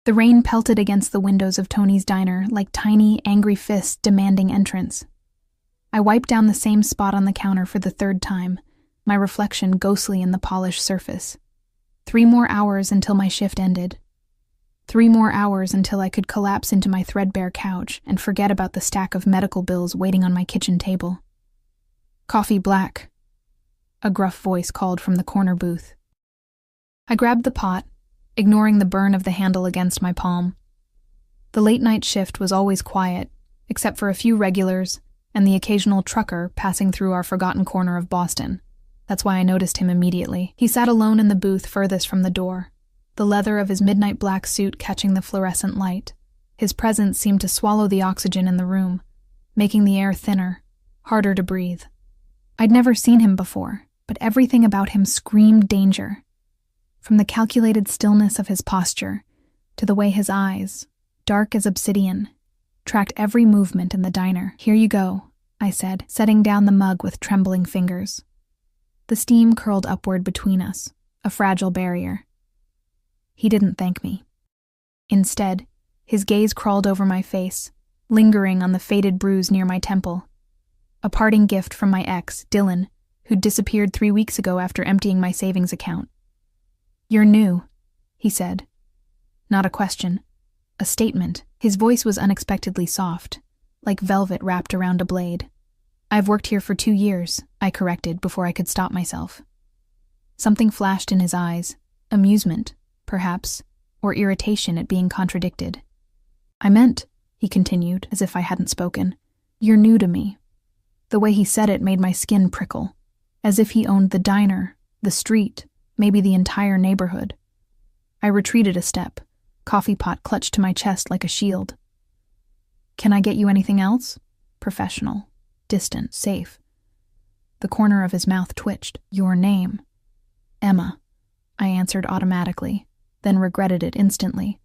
The rain pelted against the windows of Tony's diner like tiny, angry fists demanding entrance. I wiped down the same spot on the counter for the third time, my reflection ghostly in the polished surface. 3 more hours until my shift ended. 3 more hours until I could collapse into my threadbare couch and forget about the stack of medical bills waiting on my kitchen table. "Coffee black," a gruff voice called from the corner booth. I grabbed the pot, ignoring the burn of the handle against my palm. The late-night shift was always quiet, except for a few regulars and the occasional trucker passing through our forgotten corner of Boston. That's why I noticed him immediately. He sat alone in the booth furthest from the door, the leather of his midnight black suit catching the fluorescent light. His presence seemed to swallow the oxygen in the room, making the air thinner, harder to breathe. I'd never seen him before, but everything about him screamed danger. From the calculated stillness of his posture to the way his eyes, dark as obsidian, tracked every movement in the diner. "Here you go," I said, setting down the mug with trembling fingers. The steam curled upward between us, a fragile barrier. He didn't thank me. Instead, his gaze crawled over my face, lingering on the faded bruise near my temple. A parting gift from my ex, Dylan, who'd disappeared 3 weeks ago after emptying my savings account. "You're new," he said. Not a question, a statement. His voice was unexpectedly soft, like velvet wrapped around a blade. "I've worked here for 2 years, I corrected before I could stop myself. Something flashed in his eyes, amusement, perhaps, or irritation at being contradicted. "I meant," he continued, as if I hadn't spoken, "you're new to me." The way he said it made my skin prickle, as if he owned the diner, the street, maybe the entire neighborhood. I retreated a step, coffee pot clutched to my chest like a shield. "Can I get you anything else?" Professional, distant, safe. The corner of his mouth twitched. "Your name?" "Emma," I answered automatically, then regretted it instantly.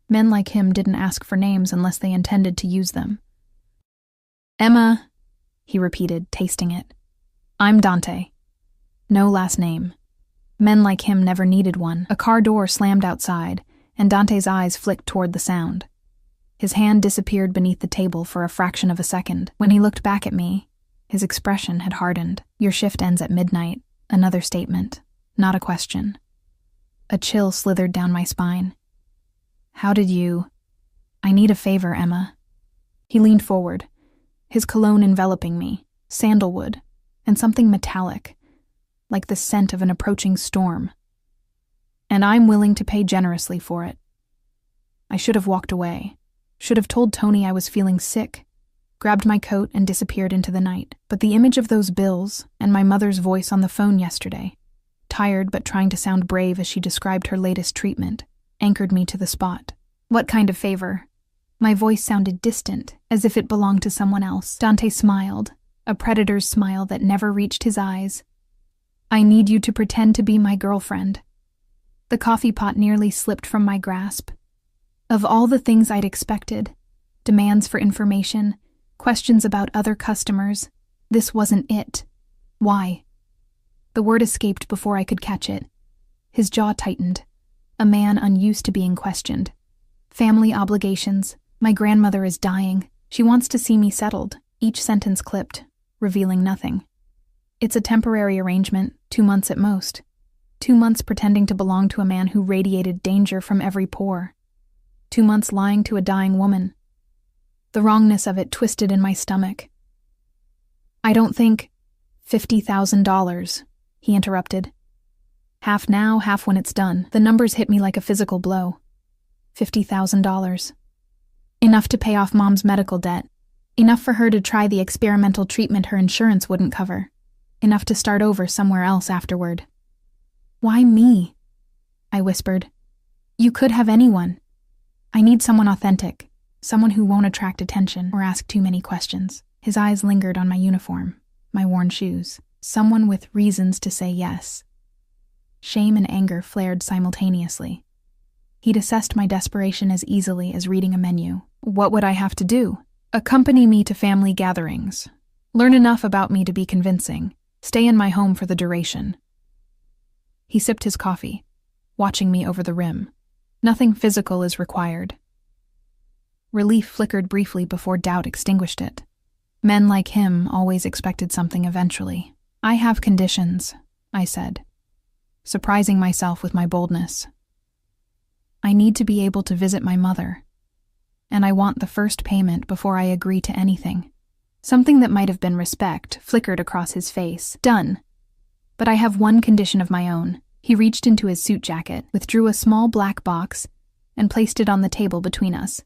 Men like him didn't ask for names unless they intended to use them. "Emma," he repeated, tasting it. "I'm Dante." No last name. Men like him never needed one. A car door slammed outside, and Dante's eyes flicked toward the sound. His hand disappeared beneath the table for a fraction of a second. When he looked back at me, his expression had hardened. "Your shift ends at midnight." Another statement, not a question. A chill slithered down my spine. "How did you—" "I need a favor, Emma." He leaned forward, his cologne enveloping me, sandalwood, and something metallic, like the scent of an approaching storm. "And I'm willing to pay generously for it." I should have walked away, should have told Tony I was feeling sick, grabbed my coat and disappeared into the night. But the image of those bills and my mother's voice on the phone yesterday, tired but trying to sound brave as she described her latest treatment, anchored me to the spot. "What kind of favor?" My voice sounded distant, as if it belonged to someone else. Dante smiled, a predator's smile that never reached his eyes. "I need you to pretend to be my girlfriend." The coffee pot nearly slipped from my grasp. Of all the things I'd expected, demands for information, questions about other customers, this wasn't it. Why? The word escaped before I could catch it. His jaw tightened, a man unused to being questioned. "Family obligations. My grandmother is dying. She wants to see me settled." Each sentence clipped, revealing nothing. "It's a temporary arrangement, 2 months at most. 2 months pretending to belong to a man who radiated danger from every pore. 2 months lying to a dying woman." The wrongness of it twisted in my stomach. "I don't think—" $50,000, he interrupted. "Half now, half when it's done." The numbers hit me like a physical blow. $50,000. Enough to pay off Mom's medical debt. Enough for her to try the experimental treatment her insurance wouldn't cover. Enough to start over somewhere else afterward. "Why me?" I whispered. "You could have anyone. I need someone authentic, someone who won't attract attention or ask too many questions." His eyes lingered on my uniform, my worn shoes. Someone with reasons to say yes. Shame and anger flared simultaneously. He'd assessed my desperation as easily as reading a menu. What would I have to do? Accompany me to family gatherings. Learn enough about me to be convincing. Stay in my home for the duration. He sipped his coffee, watching me over the rim. Nothing physical is required. Relief flickered briefly before doubt extinguished it. Men like him always expected something eventually. I have conditions, I said, surprising myself with my boldness. I need to be able to visit my mother, and I want the first payment before I agree to anything. Something that might have been respect flickered across his face. Done. But I have one condition of my own. He reached into his suit jacket, withdrew a small black box, and placed it on the table between us.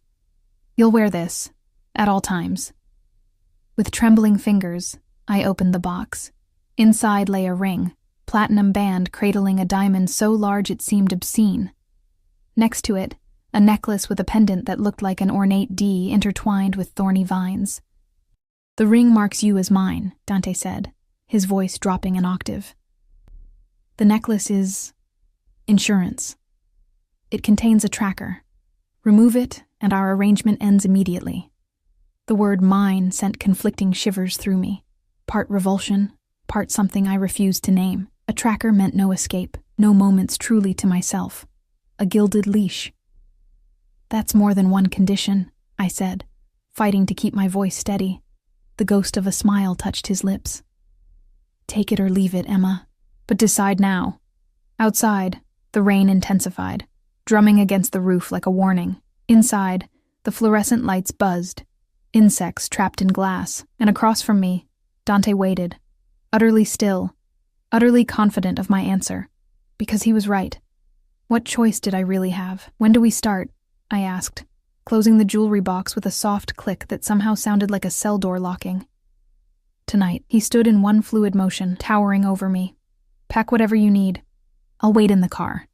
You'll wear this, at all times. With trembling fingers, I opened the box. Inside lay a ring, platinum band cradling a diamond so large it seemed obscene. Next to it, a necklace with a pendant that looked like an ornate D intertwined with thorny vines. The ring marks you as mine, Dante said, his voice dropping an octave. The necklace is insurance. It contains a tracker. Remove it, and our arrangement ends immediately. The word mine sent conflicting shivers through me, part revulsion, part something I refused to name. A tracker meant no escape, no moments truly to myself. A gilded leash. That's more than one condition, I said, fighting to keep my voice steady. The ghost of a smile touched his lips. Take it or leave it, Emma, but decide now. Outside, the rain intensified, drumming against the roof like a warning. Inside, the fluorescent lights buzzed, insects trapped in glass, and across from me, Dante waited, utterly still, utterly confident of my answer, because he was right. What choice did I really have? When do we start? I asked, closing the jewelry box with a soft click that somehow sounded like a cell door locking. Tonight, he stood in one fluid motion, towering over me. Pack whatever you need. I'll wait in the car.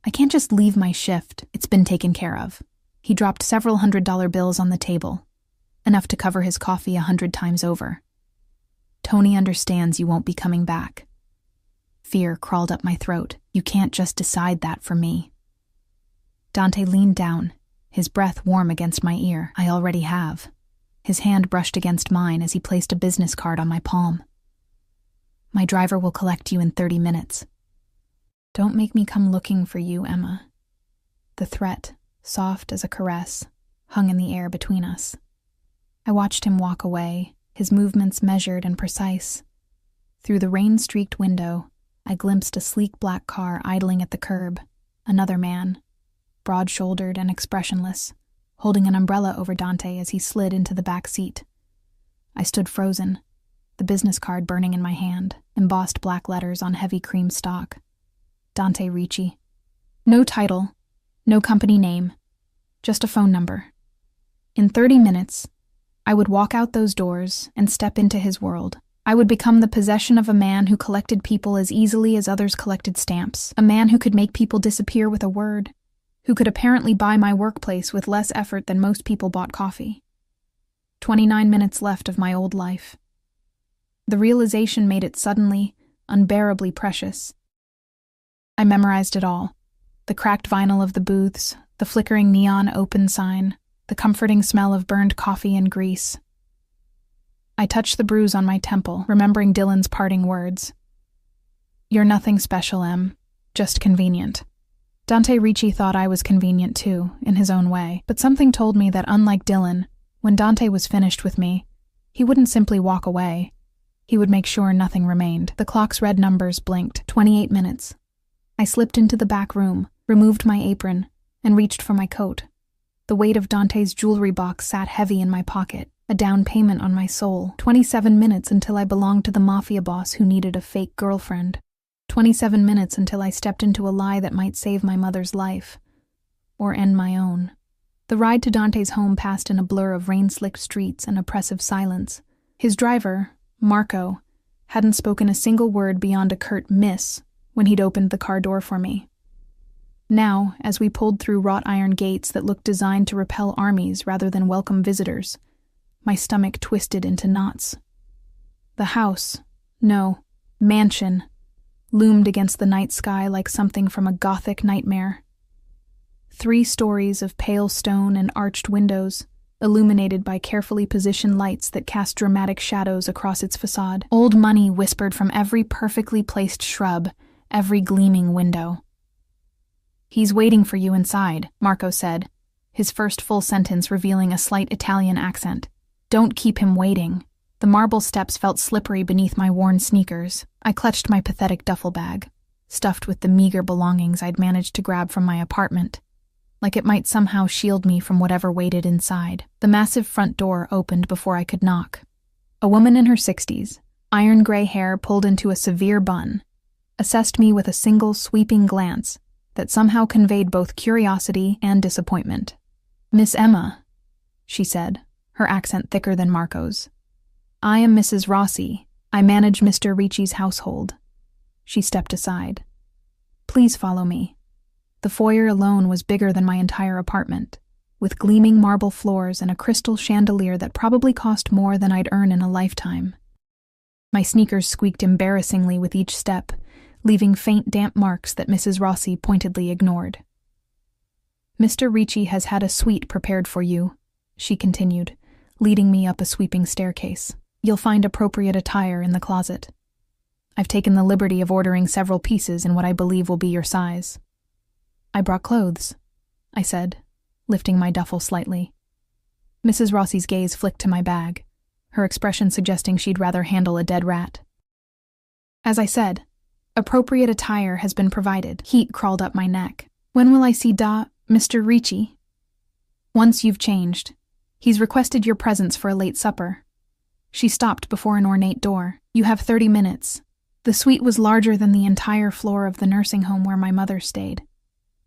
I can't just leave my shift. It's been taken care of. He dropped several $100 bills on the table, enough to cover his coffee 100 times over. Tony understands you won't be coming back. Fear crawled up my throat. You can't just decide that for me. Dante leaned down, his breath warm against my ear. I already have. His hand brushed against mine as he placed a business card on my palm. My driver will collect you in 30 minutes. Don't make me come looking for you, Emma. The threat, soft as a caress, hung in the air between us. I watched him walk away, his movements measured and precise. Through the rain-streaked window, I glimpsed a sleek black car idling at the curb. Another man, broad-shouldered and expressionless, holding an umbrella over Dante as he slid into the back seat. I stood frozen, the business card burning in my hand, embossed black letters on heavy cream stock. Dante Ricci. No title, no company name, just a phone number. In 30 minutes, I would walk out those doors and step into his world. I would become the possession of a man who collected people as easily as others collected stamps, a man who could make people disappear with a word, who could apparently buy my workplace with less effort than most people bought coffee. 29 minutes left of my old life. The realization made it suddenly, unbearably precious. I memorized it all. The cracked vinyl of the booths, the flickering neon open sign, the comforting smell of burned coffee and grease. I touched the bruise on my temple, remembering Dylan's parting words. You're nothing special, Em. Just convenient. Dante Ricci thought I was convenient too, in his own way, but something told me that unlike Dylan, when Dante was finished with me, he wouldn't simply walk away. He would make sure nothing remained. The clock's red numbers blinked. 28 minutes. I slipped into the back room, removed my apron, and reached for my coat. The weight of Dante's jewelry box sat heavy in my pocket, a down payment on my soul. 27 minutes until I belonged to the Mafia boss who needed a fake girlfriend. 27 minutes until I stepped into a lie that might save my mother's life, or end my own. The ride to Dante's home passed in a blur of rain-slicked streets and oppressive silence. His driver, Marco, hadn't spoken a single word beyond a curt miss when he'd opened the car door for me. Now, as we pulled through wrought iron gates that looked designed to repel armies rather than welcome visitors, my stomach twisted into knots. The house, no, mansion, loomed against the night sky like something from a Gothic nightmare. 3 stories of pale stone and arched windows, illuminated by carefully positioned lights that cast dramatic shadows across its facade. Old money whispered from every perfectly placed shrub, every gleaming window. "He's waiting for you inside," Marco said, his first full sentence revealing a slight Italian accent. "Don't keep him waiting." The marble steps felt slippery beneath my worn sneakers. I clutched my pathetic duffel bag, stuffed with the meager belongings I'd managed to grab from my apartment, like it might somehow shield me from whatever waited inside. The massive front door opened before I could knock. A woman in her 60s, iron gray hair pulled into a severe bun, assessed me with a single sweeping glance that somehow conveyed both curiosity and disappointment. "Miss Emma," she said, her accent thicker than Marco's. "I am Mrs. Rossi. I manage Mr. Ricci's household." She stepped aside. "Please follow me." The foyer alone was bigger than my entire apartment, with gleaming marble floors and a crystal chandelier that probably cost more than I'd earn in a lifetime. My sneakers squeaked embarrassingly with each step, leaving faint damp marks that Mrs. Rossi pointedly ignored. "Mr. Ricci has had a suite prepared for you," she continued, leading me up a sweeping staircase. "You'll find appropriate attire in the closet. I've taken the liberty of ordering several pieces in what I believe will be your size." "I brought clothes," I said, lifting my duffel slightly. Mrs. Rossi's gaze flicked to my bag, her expression suggesting she'd rather handle a dead rat. As I said, appropriate attire has been provided. Heat crawled up my neck. "When will I see Mr. Ricci?" "Once you've changed. He's requested your presence for a late supper." She stopped before an ornate door. "You have 30 minutes. The suite was larger than the entire floor of the nursing home where my mother stayed.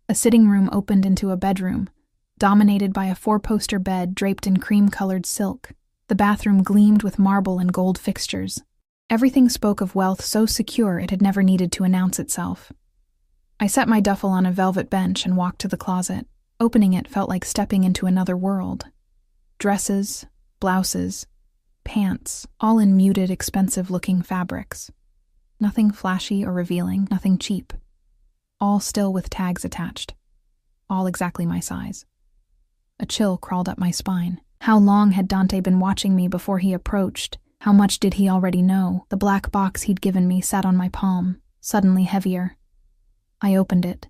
A sitting room opened into a bedroom, dominated by a 4-poster bed draped in cream-colored silk. The bathroom gleamed with marble and gold fixtures. Everything spoke of wealth so secure it had never needed to announce itself. I set my duffel on a velvet bench and walked to the closet. Opening it felt like stepping into another world. Dresses, blouses, pants, all in muted, expensive-looking fabrics. Nothing flashy or revealing, nothing cheap. All still with tags attached. All exactly my size. A chill crawled up my spine. How long had Dante been watching me before he approached? How much did he already know? The black box he'd given me sat on my palm, suddenly heavier. I opened it,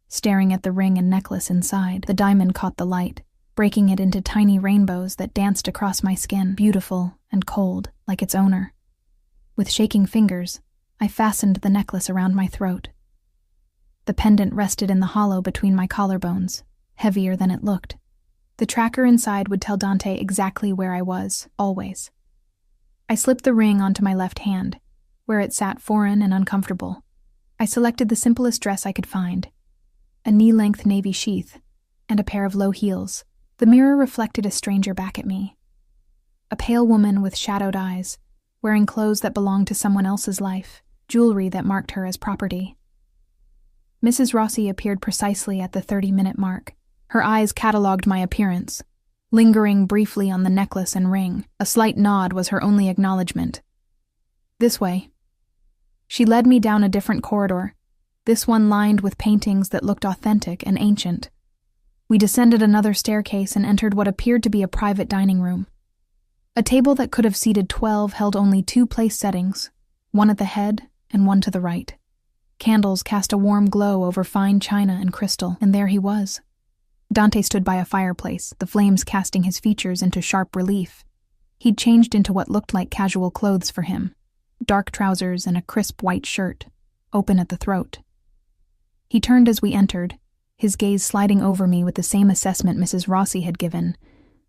staring at the ring and necklace inside. The diamond caught the light, breaking it into tiny rainbows that danced across my skin, beautiful and cold, like its owner. With shaking fingers, I fastened the necklace around my throat. The pendant rested in the hollow between my collarbones, heavier than it looked. The tracker inside would tell Dante exactly where I was, always. I slipped the ring onto my left hand, where it sat foreign and uncomfortable. I selected the simplest dress I could find, a knee-length navy sheath, and a pair of low heels. The mirror reflected a stranger back at me. A pale woman with shadowed eyes, wearing clothes that belonged to someone else's life, jewelry that marked her as property. Mrs. Rossi appeared precisely at the 30-minute mark. Her eyes catalogued my appearance, lingering briefly on the necklace and ring. A slight nod was her only acknowledgement. "This way." She led me down a different corridor, this one lined with paintings that looked authentic and ancient. We descended another staircase and entered what appeared to be a private dining room. A table that could have seated 12 held only 2 place settings, one at the head and one to the right. Candles cast a warm glow over fine china and crystal, and there he was. Dante stood by a fireplace, the flames casting his features into sharp relief. He'd changed into what looked like casual clothes for him, dark trousers and a crisp white shirt, open at the throat. He turned as we entered, his gaze sliding over me with the same assessment Mrs. Rossi had given,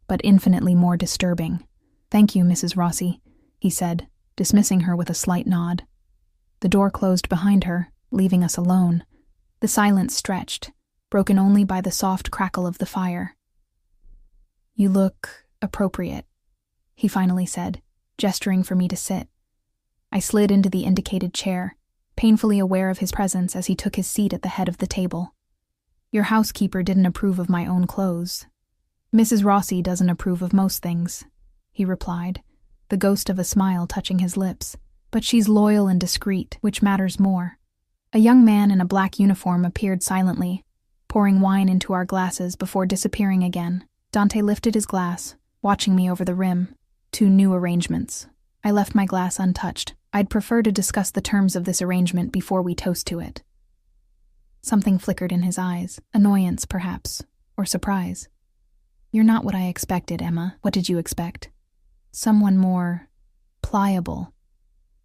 but infinitely more disturbing. "Thank you, Mrs. Rossi," he said, dismissing her with a slight nod. The door closed behind her, leaving us alone. The silence stretched, broken only by the soft crackle of the fire. "You look appropriate," he finally said, gesturing for me to sit. I slid into the indicated chair, painfully aware of his presence as he took his seat at the head of the table. "Your housekeeper didn't approve of my own clothes." "Mrs. Rossi doesn't approve of most things," he replied, the ghost of a smile touching his lips. "But she's loyal and discreet, which matters more." A young man in a black uniform appeared silently, pouring wine into our glasses before disappearing again. Dante lifted his glass, watching me over the rim. 2 new arrangements. I left my glass untouched. I'd prefer to discuss the terms of this arrangement before we toast to it. Something flickered in his eyes, annoyance perhaps, or surprise. "You're not what I expected, Emma. What did you expect?" "Someone more pliable."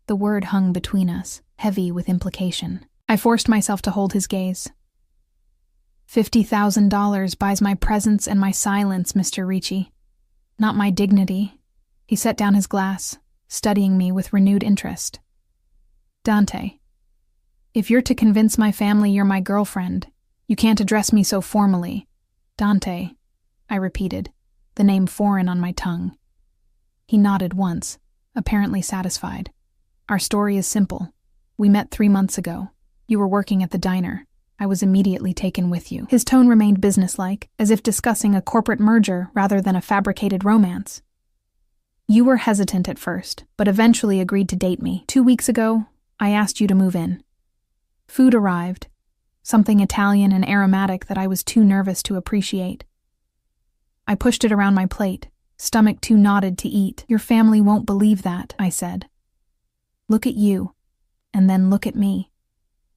The word hung between us, heavy with implication. I forced myself to hold his gaze. $50,000 buys my presence and my silence, Mr. Ricci. Not my dignity. He set down his glass, studying me with renewed interest. "Dante, if you're to convince my family you're my girlfriend, you can't address me so formally." "Dante," I repeated, the name foreign on my tongue. He nodded once, apparently satisfied. "Our story is simple. We met 3 months ago. You were working at the diner. I was immediately taken with you." His tone remained businesslike, as if discussing a corporate merger rather than a fabricated romance. "You were hesitant at first, but eventually agreed to date me. 2 weeks ago, I asked you to move in. Food arrived, something Italian and aromatic that I was too nervous to appreciate. I pushed it around my plate, stomach too knotted to eat. "Your family won't believe that," I said. "Look at you, and then look at me."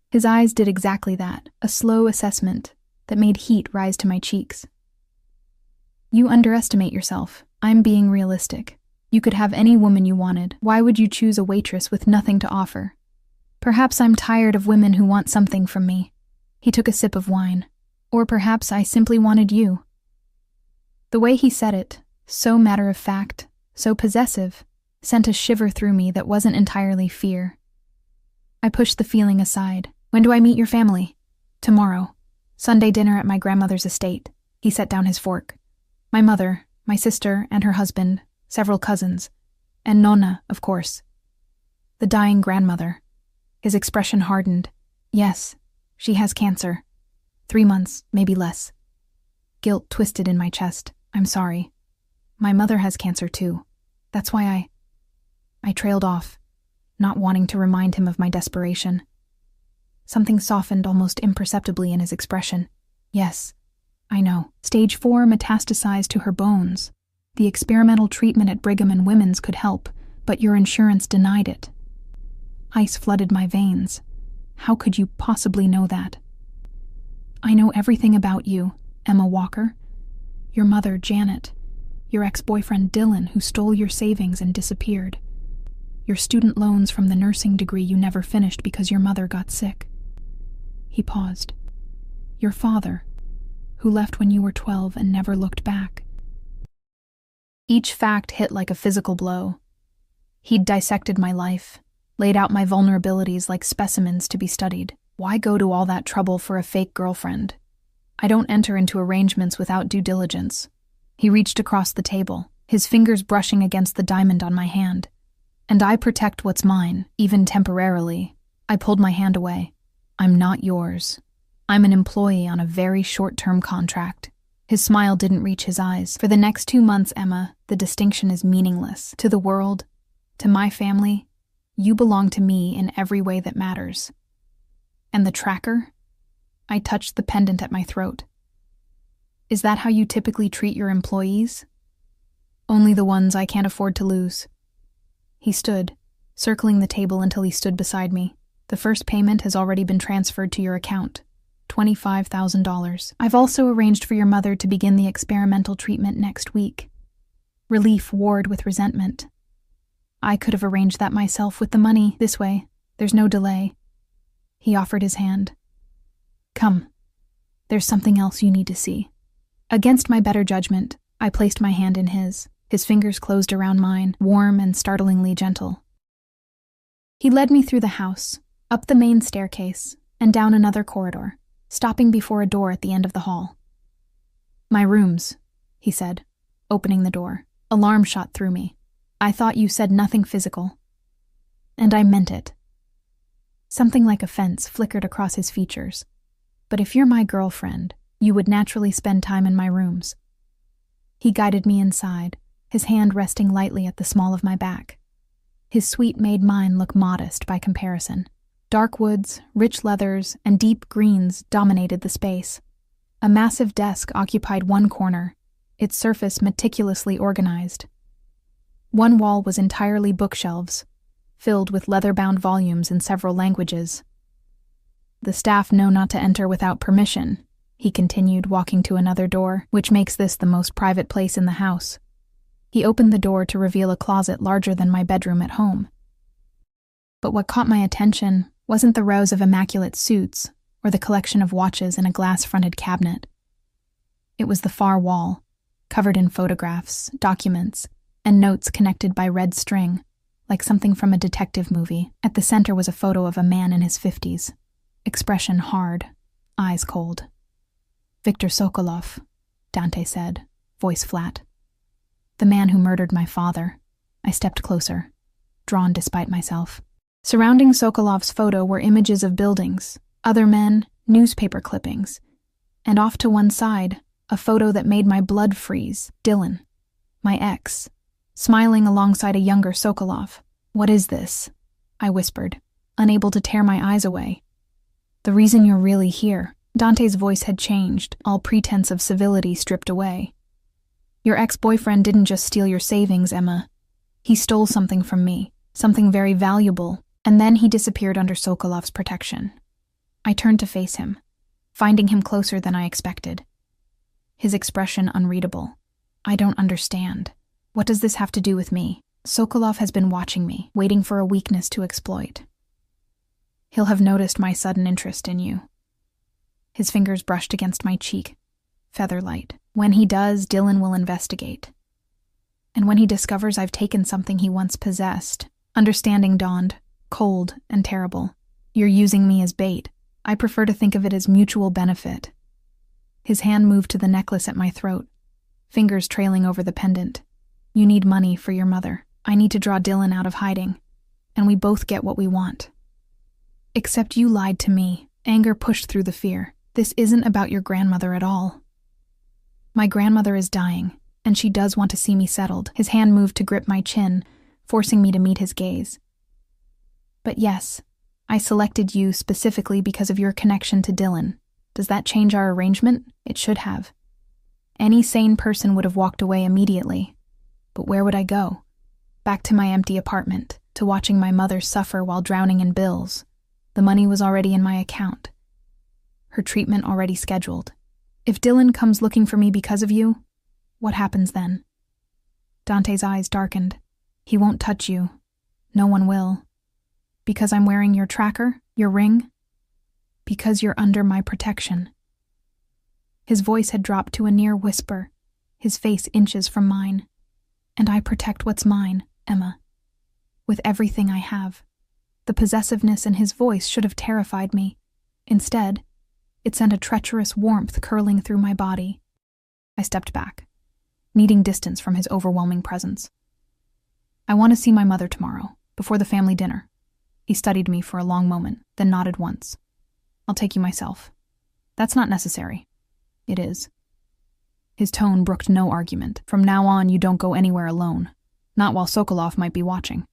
His eyes did exactly that, a slow assessment that made heat rise to my cheeks. "You underestimate yourself. I'm being realistic. You could have any woman you wanted. Why would you choose a waitress with nothing to offer? Perhaps I'm tired of women who want something from me." He took a sip of wine. "Or perhaps I simply wanted you." The way he said it, so matter-of-fact, so possessive, sent a shiver through me that wasn't entirely fear. I pushed the feeling aside. "When do I meet your family?" "Tomorrow. Sunday dinner at my grandmother's estate." He set down his fork. "My mother, my sister and her husband, several cousins, and Nonna, of course." The dying grandmother. His expression hardened. "Yes, she has cancer. 3 months, maybe less." Guilt twisted in my chest. "I'm sorry. My mother has cancer too. That's why I trailed off, not wanting to remind him of my desperation. Something softened almost imperceptibly in his expression. "Yes, I know. Stage 4 metastasized to her bones. The experimental treatment at Brigham and Women's could help, but your insurance denied it." Ice flooded my veins. "How could you possibly know that?" "I know everything about you, Emma Walker. Your mother, Janet. Your ex-boyfriend, Dylan, who stole your savings and disappeared. Your student loans from the nursing degree you never finished because your mother got sick." He paused. "Your father, who left when you were 12 and never looked back." Each fact hit like a physical blow. He'd dissected my life, laid out my vulnerabilities like specimens to be studied. Why go to all that trouble for a fake girlfriend? I don't enter into arrangements without due diligence. He reached across the table, his fingers brushing against the diamond on my hand. "And I protect what's mine, even temporarily." I pulled my hand away. "I'm not yours. I'm an employee on a very short-term contract." His smile didn't reach his eyes. "For the next 2 months, Emma, the distinction is meaningless. To the world, to my family, you belong to me in every way that matters." "And the tracker?" I touched the pendant at my throat. "Is that how you typically treat your employees?" "Only the ones I can't afford to lose." He stood, circling the table until he stood beside me. "The first payment has already been transferred to your account. $25,000. I've also arranged for your mother to begin the experimental treatment next week." Relief warred with resentment. "I could have arranged that myself with the money. This way, there's no delay." He offered his hand. "Come. There's something else you need to see." Against my better judgment, I placed my hand in his. His fingers closed around mine, warm and startlingly gentle. He led me through the house, up the main staircase, and down another corridor, stopping before a door at the end of the hall. "My rooms," he said, opening the door. Alarm shot through me. "I thought you said nothing physical." And I meant it. Something like offense flickered across his features. "But if you're my girlfriend, you would naturally spend time in my rooms." He guided me inside, his hand resting lightly at the small of my back. His suite made mine look modest by comparison. Dark woods, rich leathers, and deep greens dominated the space. A massive desk occupied one corner, its surface meticulously organized. One wall was entirely bookshelves, filled with leather-bound volumes in several languages. The staff know not to enter without permission, he continued, walking to another door, which makes this the most private place in the house. He opened the door to reveal a closet larger than my bedroom at home. But what caught my attention wasn't the rows of immaculate suits or the collection of watches in a glass-fronted cabinet. It was the far wall, covered in photographs, documents, and notes connected by red string, like something from a detective movie. At the center was a photo of a man in his 50s, expression hard, eyes cold. "Viktor Sokolov," Dante said, voice flat. "The man who murdered my father." I stepped closer, drawn despite myself. Surrounding Sokolov's photo were images of buildings, other men, newspaper clippings, and off to one side, a photo that made my blood freeze, Dylan, my ex, smiling alongside a younger Sokolov. "What is this?" I whispered, unable to tear my eyes away. "The reason you're really here." Dante's voice had changed, all pretense of civility stripped away. "Your ex-boyfriend didn't just steal your savings, Emma. He stole something from me, something very valuable, and then he disappeared under Sokolov's protection." I turned to face him, finding him closer than I expected. His expression unreadable. "I don't understand. What does this have to do with me? Sokolov has been watching me, waiting for a weakness to exploit. He'll have noticed my sudden interest in you." His fingers brushed against my cheek, feather light. "When he does, Dylan will investigate. And when he discovers I've taken something he once possessed," understanding dawned, cold and terrible. "You're using me as bait. I prefer to think of it as mutual benefit." His hand moved to the necklace at my throat, fingers trailing over the pendant. "You need money for your mother. I need to draw Dylan out of hiding, and we both get what we want." "Except you lied to me." Anger pushed through the fear. "This isn't about your grandmother at all." "My grandmother is dying, and she does want to see me settled." His hand moved to grip my chin, forcing me to meet his gaze. "But yes, I selected you specifically because of your connection to Dylan. Does that change our arrangement? It should have. Any sane person would have walked away immediately. But where would I go? Back to my empty apartment, to watching my mother suffer while drowning in bills. The money was already in my account. Her treatment already scheduled. If Dylan comes looking for me because of you, what happens then?" Dante's eyes darkened. "He won't touch you. No one will. Because I'm wearing your tracker, your ring? Because you're under my protection." His voice had dropped to a near whisper, his face inches from mine. "And I protect what's mine, Emma. With everything I have." The possessiveness in his voice should have terrified me. Instead, it sent a treacherous warmth curling through my body. I stepped back, needing distance from his overwhelming presence. "I want to see my mother tomorrow, before the family dinner." He studied me for a long moment, then nodded once. "I'll take you myself." "That's not necessary." "It is." His tone brooked no argument. "From now on, you don't go anywhere alone. Not while Sokolov might be watching."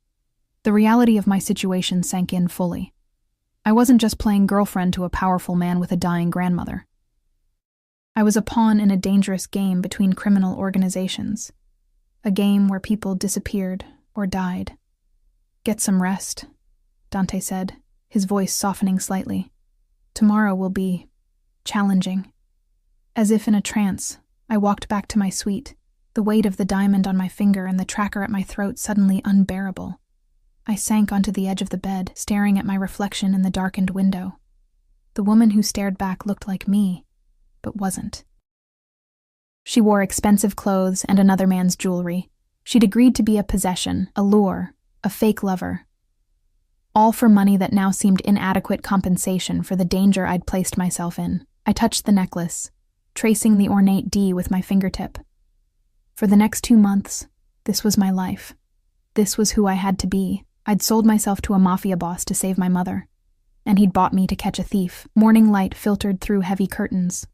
The reality of my situation sank in fully. I wasn't just playing girlfriend to a powerful man with a dying grandmother. I was a pawn in a dangerous game between criminal organizations. A game where people disappeared or died. "Get some rest," Dante said, his voice softening slightly. "Tomorrow will be challenging." As if in a trance, I walked back to my suite, the weight of the diamond on my finger and the tracker at my throat suddenly unbearable. I sank onto the edge of the bed, staring at my reflection in the darkened window. The woman who stared back looked like me, but wasn't. She wore expensive clothes and another man's jewelry. She'd agreed to be a possession, a lure, a fake lover. All for money that now seemed inadequate compensation for the danger I'd placed myself in. I touched the necklace, tracing the ornate D with my fingertip. For the next 2 months, this was my life. This was who I had to be. I'd sold myself to a Mafia boss to save my mother, and he'd bought me to catch a thief. Morning light filtered through heavy curtains,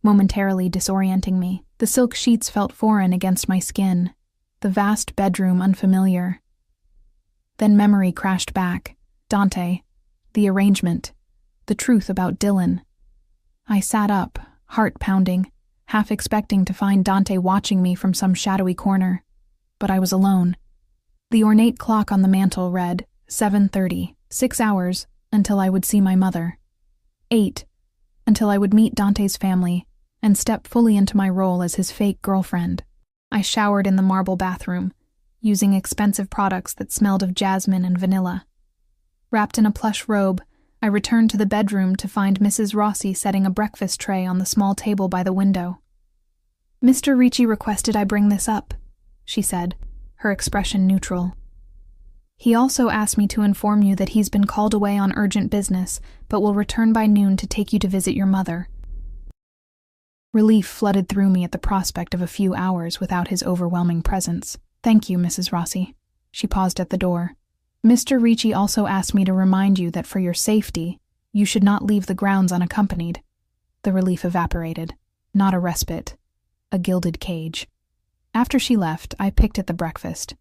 momentarily disorienting me. The silk sheets felt foreign against my skin, the vast bedroom unfamiliar. Then memory crashed back. Dante, the arrangement, the truth about Dylan. I sat up, heart pounding, half expecting to find Dante watching me from some shadowy corner. But I was alone. The ornate clock on the mantel read 7:30, 6 hours until I would see my mother. 8, until I would meet Dante's family and step fully into my role as his fake girlfriend. I showered in the marble bathroom, using expensive products that smelled of jasmine and vanilla. Wrapped in a plush robe, I returned to the bedroom to find Mrs. Rossi setting a breakfast tray on the small table by the window. "Mr. Ricci requested I bring this up," she said, her expression neutral. "He also asked me to inform you that he's been called away on urgent business, but will return by noon to take you to visit your mother." Relief flooded through me at the prospect of a few hours without his overwhelming presence. "Thank you, Mrs. Rossi." She paused at the door. "Mr. Ricci also asked me to remind you that for your safety, you should not leave the grounds unaccompanied." The relief evaporated. Not a respite. A gilded cage. After she left, I picked at the breakfast.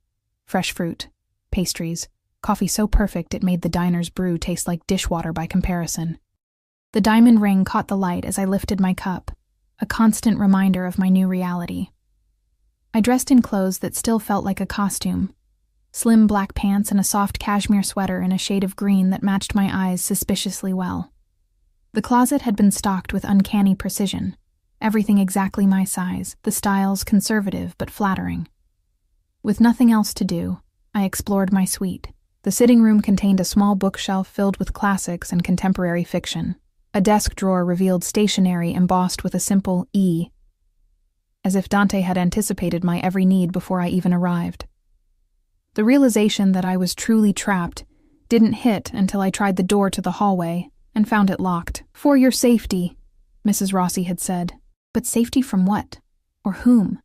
Fresh fruit, pastries, coffee so perfect it made the diner's brew taste like dishwater by comparison. The diamond ring caught the light as I lifted my cup, a constant reminder of my new reality. I dressed in clothes that still felt like a costume. Slim black pants and a soft cashmere sweater in a shade of green that matched my eyes suspiciously well. The closet had been stocked with uncanny precision. Everything exactly my size, the styles conservative but flattering. With nothing else to do, I explored my suite. The sitting room contained a small bookshelf filled with classics and contemporary fiction. A desk drawer revealed stationery embossed with a simple E, as if Dante had anticipated my every need before I even arrived. The realization that I was truly trapped didn't hit until I tried the door to the hallway and found it locked. "For your safety," Mrs. Rossi had said. But safety from what? Or whom?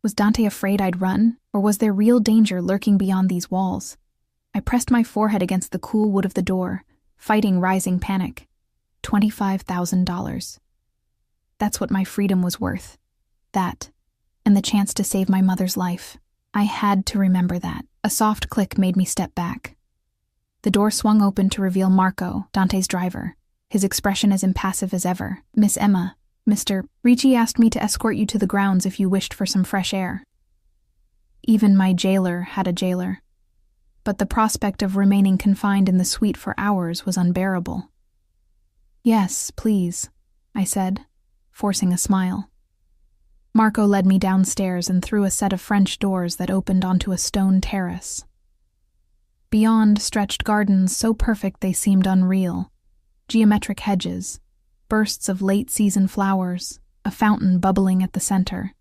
Was Dante afraid I'd run, or was there real danger lurking beyond these walls? I pressed my forehead against the cool wood of the door, fighting rising panic. $25,000. That's what my freedom was worth. That, and the chance to save my mother's life. I had to remember that. A soft click made me step back. The door swung open to reveal Marco, Dante's driver, his expression as impassive as ever. "Miss Emma, Mr. Ricci asked me to escort you to the grounds if you wished for some fresh air." Even my jailer had a jailer. But the prospect of remaining confined in the suite for hours was unbearable. "Yes, please," I said, forcing a smile. Marco led me downstairs and through a set of French doors that opened onto a stone terrace. Beyond stretched gardens so perfect they seemed unreal, geometric hedges, bursts of late-season flowers, a fountain bubbling at the center.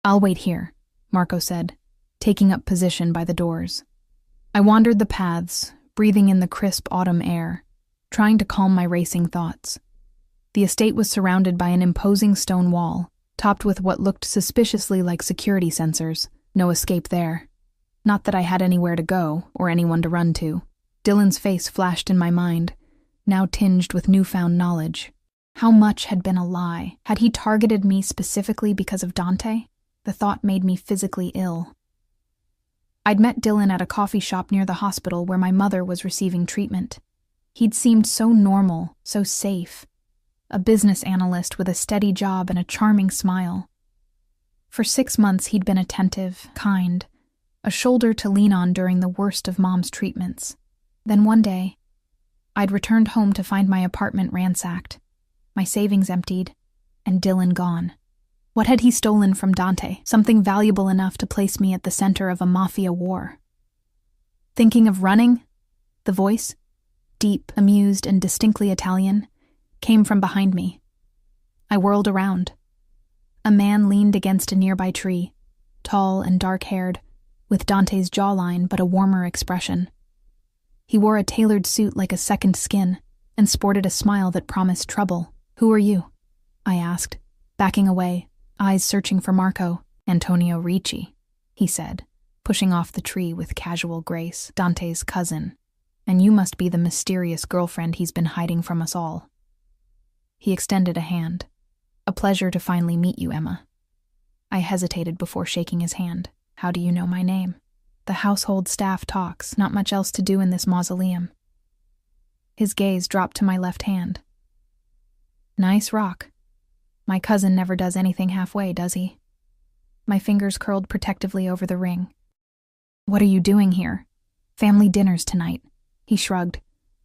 "I'll wait here," Marco said, taking up position by the doors. I wandered the paths, breathing in the crisp autumn air, trying to calm my racing thoughts. The estate was surrounded by an imposing stone wall, topped with what looked suspiciously like security sensors. No escape there. Not that I had anywhere to go or anyone to run to. Dylan's face flashed in my mind, now tinged with newfound knowledge. How much had been a lie? Had he targeted me specifically because of Dante? The thought made me physically ill. I'd met Dylan at a coffee shop near the hospital where my mother was receiving treatment. He'd seemed so normal, so safe. A business analyst with a steady job and a charming smile. For 6 months he'd been attentive, kind, a shoulder to lean on during the worst of Mom's treatments. Then one day, I'd returned home to find my apartment ransacked, my savings emptied, and Dylan gone. What had he stolen from Dante? Something valuable enough to place me at the center of a Mafia war. Thinking of running? The voice, deep, amused, and distinctly Italian, came from behind me. I whirled around. A man leaned against a nearby tree, tall and dark-haired, with Dante's jawline but a warmer expression. He wore a tailored suit like a second skin, and sported a smile that promised trouble. "Who are you?" I asked, backing away, eyes searching for Marco. "Antonio Ricci," he said, pushing off the tree with casual grace. "Dante's cousin. And you must be the mysterious girlfriend he's been hiding from us all." He extended a hand. "A pleasure to finally meet you, Emma." I hesitated before shaking his hand. "How do you know my name?" "The household staff talks, not much else to do in this mausoleum." His gaze dropped to my left hand. "Nice rock. My cousin never does anything halfway, does he?" My fingers curled protectively over the ring. "What are you doing here?" "Family dinners tonight." He shrugged.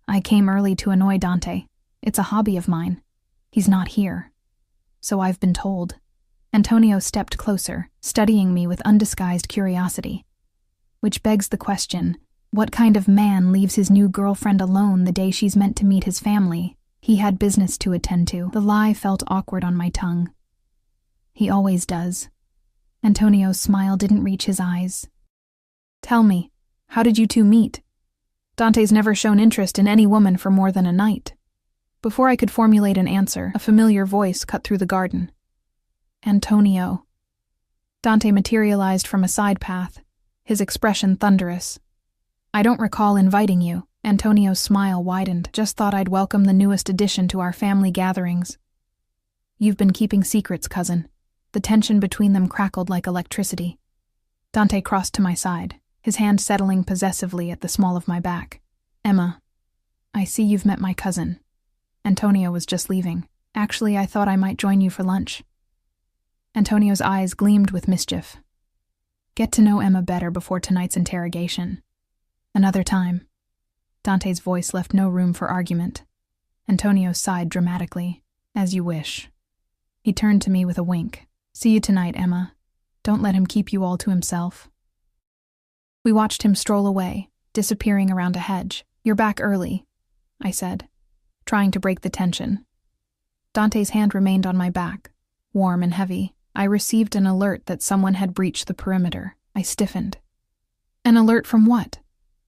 "I came early to annoy Dante. It's a hobby of mine. He's not here. So I've been told. Antonio stepped closer, studying me with undisguised curiosity. Which begs the question, what kind of man leaves his new girlfriend alone the day she's meant to meet his family? He had business to attend to. The lie felt awkward on my tongue. He always does. Antonio's smile didn't reach his eyes. Tell me, how did you two meet? Dante's never shown interest in any woman for more than a night. Before I could formulate an answer, a familiar voice cut through the garden. Antonio. Dante materialized from a side path, his expression thunderous. I don't recall inviting you. Antonio's smile widened. Just thought I'd welcome the newest addition to our family gatherings. You've been keeping secrets, cousin. The tension between them crackled like electricity. Dante crossed to my side, his hand settling possessively at the small of my back. Emma, I see you've met my cousin. Antonio was just leaving. Actually, I thought I might join you for lunch. Antonio's eyes gleamed with mischief. Get to know Emma better before tonight's interrogation. Another time. Dante's voice left no room for argument. Antonio sighed dramatically. As you wish. He turned to me with a wink. See you tonight, Emma. Don't let him keep you all to himself. We watched him stroll away, disappearing around a hedge. You're back early, I said, trying to break the tension. Dante's hand remained on my back, warm and heavy. I received an alert that someone had breached the perimeter. I stiffened. An alert from what?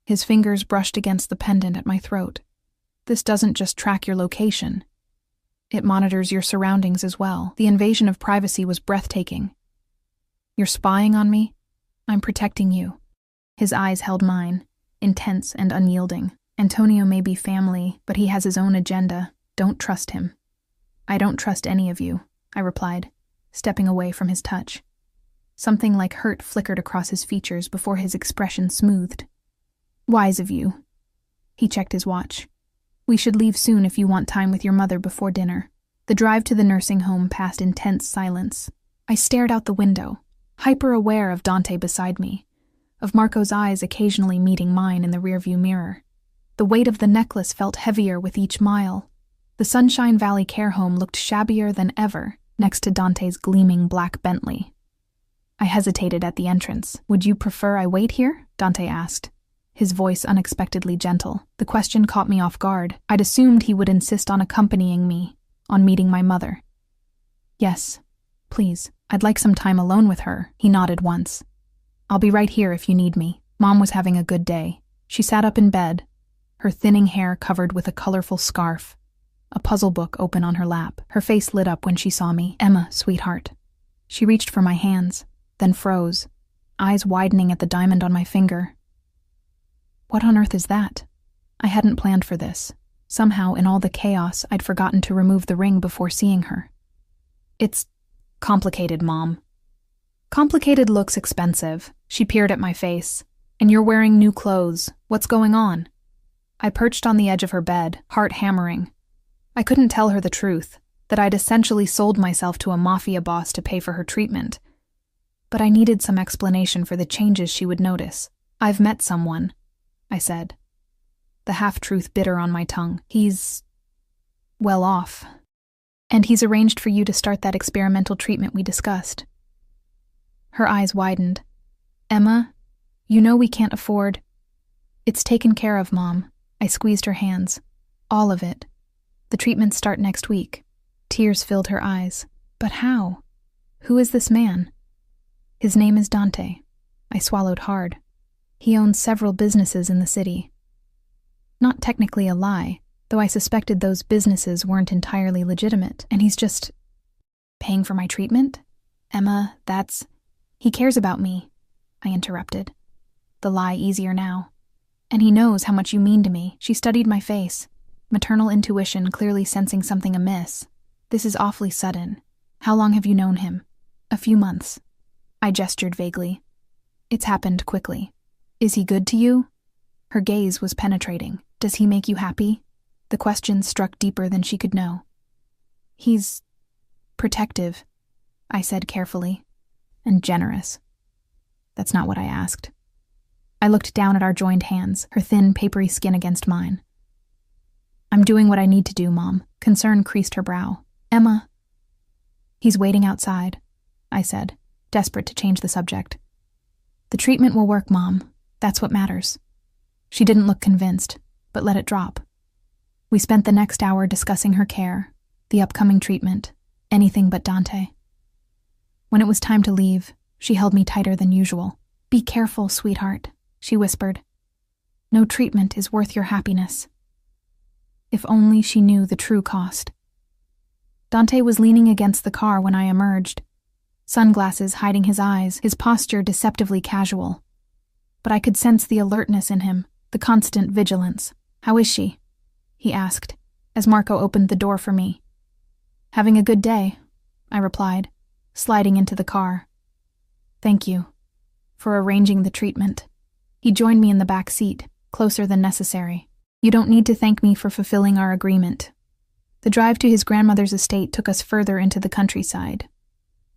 His fingers brushed against the pendant at my throat. This doesn't just track your location. It monitors your surroundings as well. The invasion of privacy was breathtaking. You're spying on me? I'm protecting you. His eyes held mine, intense and unyielding. Antonio may be family, but he has his own agenda. Don't trust him. I don't trust any of you, I replied, stepping away from his touch. Something like hurt flickered across his features before his expression smoothed. Wise of you. He checked his watch. We should leave soon if you want time with your mother before dinner. The drive to the nursing home passed in tense silence. I stared out the window, hyper-aware of Dante beside me, of Marco's eyes occasionally meeting mine in the rearview mirror. The weight of the necklace felt heavier with each mile. The Sunshine Valley care home looked shabbier than ever next to Dante's gleaming black Bentley. I hesitated at the entrance. Would you prefer I wait here? Dante asked, his voice unexpectedly gentle. The question caught me off guard. I'd assumed he would insist on accompanying me, on meeting my mother. Yes, please. I'd like some time alone with her. He nodded once. I'll be right here if you need me. Mom was having a good day. She sat up in bed, her thinning hair covered with a colorful scarf, a puzzle book open on her lap. Her face lit up when she saw me. Emma, sweetheart. She reached for my hands, then froze, eyes widening at the diamond on my finger. What on earth is that? I hadn't planned for this. Somehow, in all the chaos, I'd forgotten to remove the ring before seeing her. It's complicated, Mom. Complicated looks expensive. She peered at my face. And you're wearing new clothes. What's going on? I perched on the edge of her bed, heart hammering. I couldn't tell her the truth, that I'd essentially sold myself to a Mafia boss to pay for her treatment. But I needed some explanation for the changes she would notice. I've met someone, I said, the half-truth bitter on my tongue. He's well off. And he's arranged for you to start that experimental treatment we discussed. Her eyes widened. Emma, you know we can't afford. It's taken care of, Mom. I squeezed her hands. All of it. The treatments start next week. Tears filled her eyes. But how? Who is this man? His name is Dante. I swallowed hard. He owns several businesses in the city. Not technically a lie, though I suspected those businesses weren't entirely legitimate, and he's just paying for my treatment? Emma, He cares about me, I interrupted. The lie easier now. And he knows how much you mean to me. She studied my face, maternal intuition clearly sensing something amiss. This is awfully sudden. How long have you known him? A few months. I gestured vaguely. It's happened quickly. Is he good to you? Her gaze was penetrating. Does he make you happy? The question struck deeper than she could know. He's protective, I said carefully, and generous. That's not what I asked. I looked down at our joined hands, her thin, papery skin against mine. I'm doing what I need to do, Mom. Concern creased her brow. Emma. He's waiting outside, I said, desperate to change the subject. The treatment will work, Mom. That's what matters. She didn't look convinced, but let it drop. We spent the next hour discussing her care, the upcoming treatment, anything but Dante. When it was time to leave, she held me tighter than usual. Be careful, sweetheart, she whispered. No treatment is worth your happiness. If only she knew the true cost. Dante was leaning against the car when I emerged, sunglasses hiding his eyes, his posture deceptively casual. But I could sense the alertness in him, the constant vigilance. How is she? He asked, as Marco opened the door for me. Having a good day, I replied, sliding into the car. Thank you for arranging the treatment. He joined me in the back seat, closer than necessary. You don't need to thank me for fulfilling our agreement. The drive to his grandmother's estate took us further into the countryside.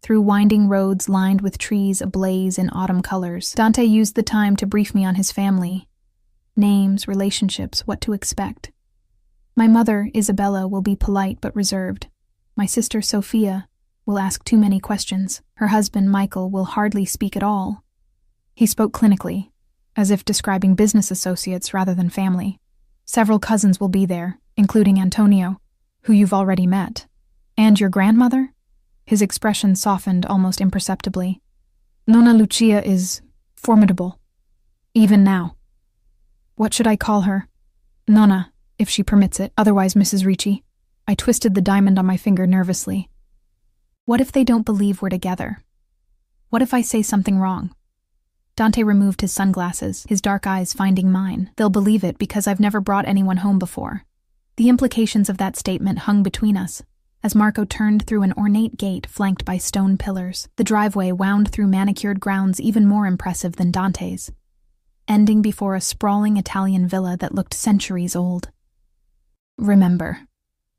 Through winding roads lined with trees ablaze in autumn colors, Dante used the time to brief me on his family. Names, relationships, what to expect. My mother, Isabella, will be polite but reserved. My sister, Sophia, will ask too many questions. Her husband, Michael, will hardly speak at all. He spoke clinically, as if describing business associates rather than family. Several cousins will be there, including Antonio, who you've already met. And your grandmother? His expression softened almost imperceptibly. Nonna Lucia is formidable. Even now. What should I call her? Nonna, if she permits it, otherwise Mrs. Ricci. I twisted the diamond on my finger nervously. What if they don't believe we're together? What if I say something wrong? Dante removed his sunglasses, his dark eyes finding mine. They'll believe it because I've never brought anyone home before. The implications of that statement hung between us. As Marco turned through an ornate gate flanked by stone pillars, the driveway wound through manicured grounds even more impressive than Dante's, ending before a sprawling Italian villa that looked centuries old. Remember,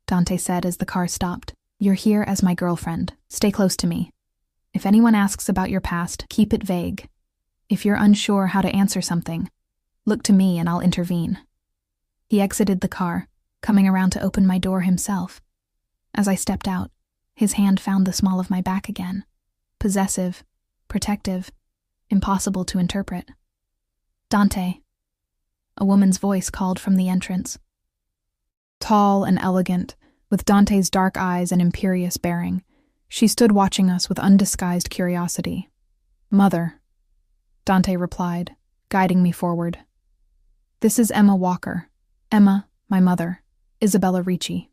Dante said as the car stopped, you're here as my girlfriend. Stay close to me. If anyone asks about your past, keep it vague. If you're unsure how to answer something, look to me and I'll intervene. He exited the car, coming around to open my door himself. As I stepped out, his hand found the small of my back again. Possessive, protective, impossible to interpret. Dante. A woman's voice called from the entrance. Tall and elegant, with Dante's dark eyes and imperious bearing, she stood watching us with undisguised curiosity. Mother, Dante replied, guiding me forward. This is Emma Walker. Emma, my mother, Isabella Ricci.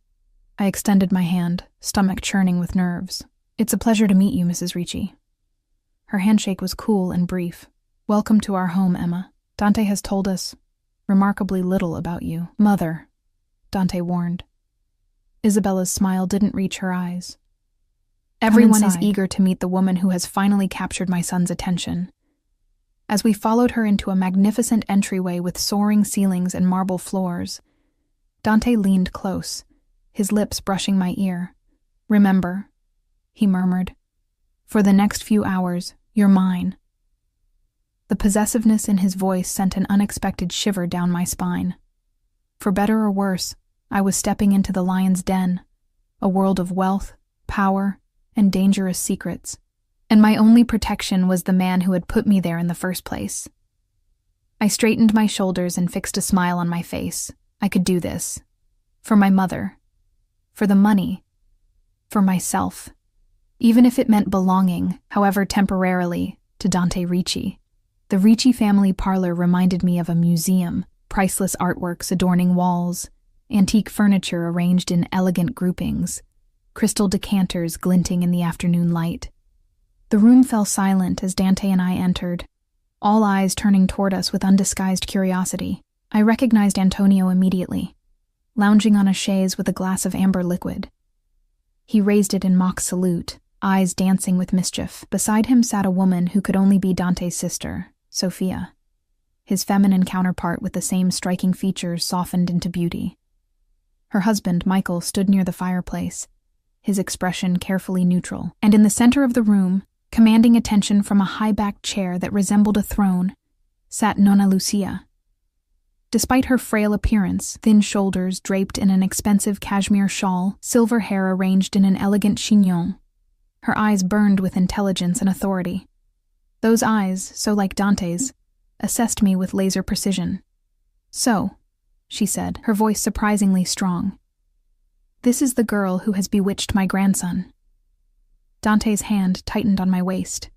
I extended my hand, stomach churning with nerves. It's a pleasure to meet you, Mrs. Ricci. Her handshake was cool and brief. Welcome to our home, Emma. Dante has told us remarkably little about you. Mother, Dante warned. Isabella's smile didn't reach her eyes. Everyone is eager to meet the woman who has finally captured my son's attention. As we followed her into a magnificent entryway with soaring ceilings and marble floors, Dante leaned close, his lips brushing my ear. Remember, he murmured, for the next few hours, you're mine. The possessiveness in his voice sent an unexpected shiver down my spine. For better or worse, I was stepping into the lion's den, a world of wealth, power, and dangerous secrets, and my only protection was the man who had put me there in the first place. I straightened my shoulders and fixed a smile on my face. I could do this. For my mother. For the money. For myself. Even if it meant belonging, however temporarily, to Dante Ricci. The Ricci family parlor reminded me of a museum, priceless artworks adorning walls, antique furniture arranged in elegant groupings, crystal decanters glinting in the afternoon light. The room fell silent as Dante and I entered, all eyes turning toward us with undisguised curiosity. I recognized Antonio immediately, lounging on a chaise with a glass of amber liquid. He raised it in mock salute, eyes dancing with mischief. Beside him sat a woman who could only be Dante's sister, Sophia, his feminine counterpart with the same striking features softened into beauty. Her husband, Michael, stood near the fireplace, his expression carefully neutral, and in the center of the room, commanding attention from a high-backed chair that resembled a throne, sat Nonna Lucia. Despite her frail appearance, thin shoulders draped in an expensive cashmere shawl, silver hair arranged in an elegant chignon, her eyes burned with intelligence and authority. Those eyes, so like Dante's, assessed me with laser precision. "So," she said, her voice surprisingly strong, "this is the girl who has bewitched my grandson." Dante's hand tightened on my waist.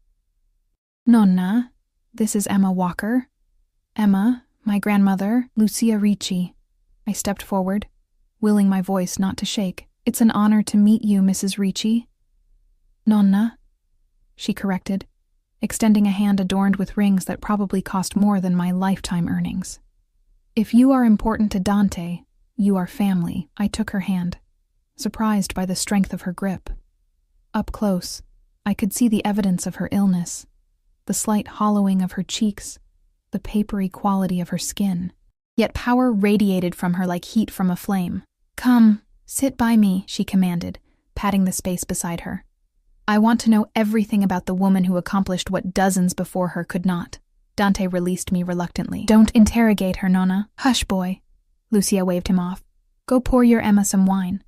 "Nonna, this is Emma Walker. Emma, my grandmother, Lucia Ricci." I stepped forward, willing my voice not to shake. "It's an honor to meet you, Mrs. Ricci." "Nonna," she corrected, extending a hand adorned with rings that probably cost more than my lifetime earnings. "If you are important to Dante, you are family." I took her hand, surprised by the strength of her grip. Up close, I could see the evidence of her illness, the slight hollowing of her cheeks, the papery quality of her skin. Yet power radiated from her like heat from a flame. "Come, sit by me," she commanded, patting the space beside her. "I want to know everything about the woman who accomplished what dozens before her could not." Dante released me reluctantly. "Don't interrogate her, Nonna." "Hush, boy." Lucia waved him off. "Go pour your Emma some wine.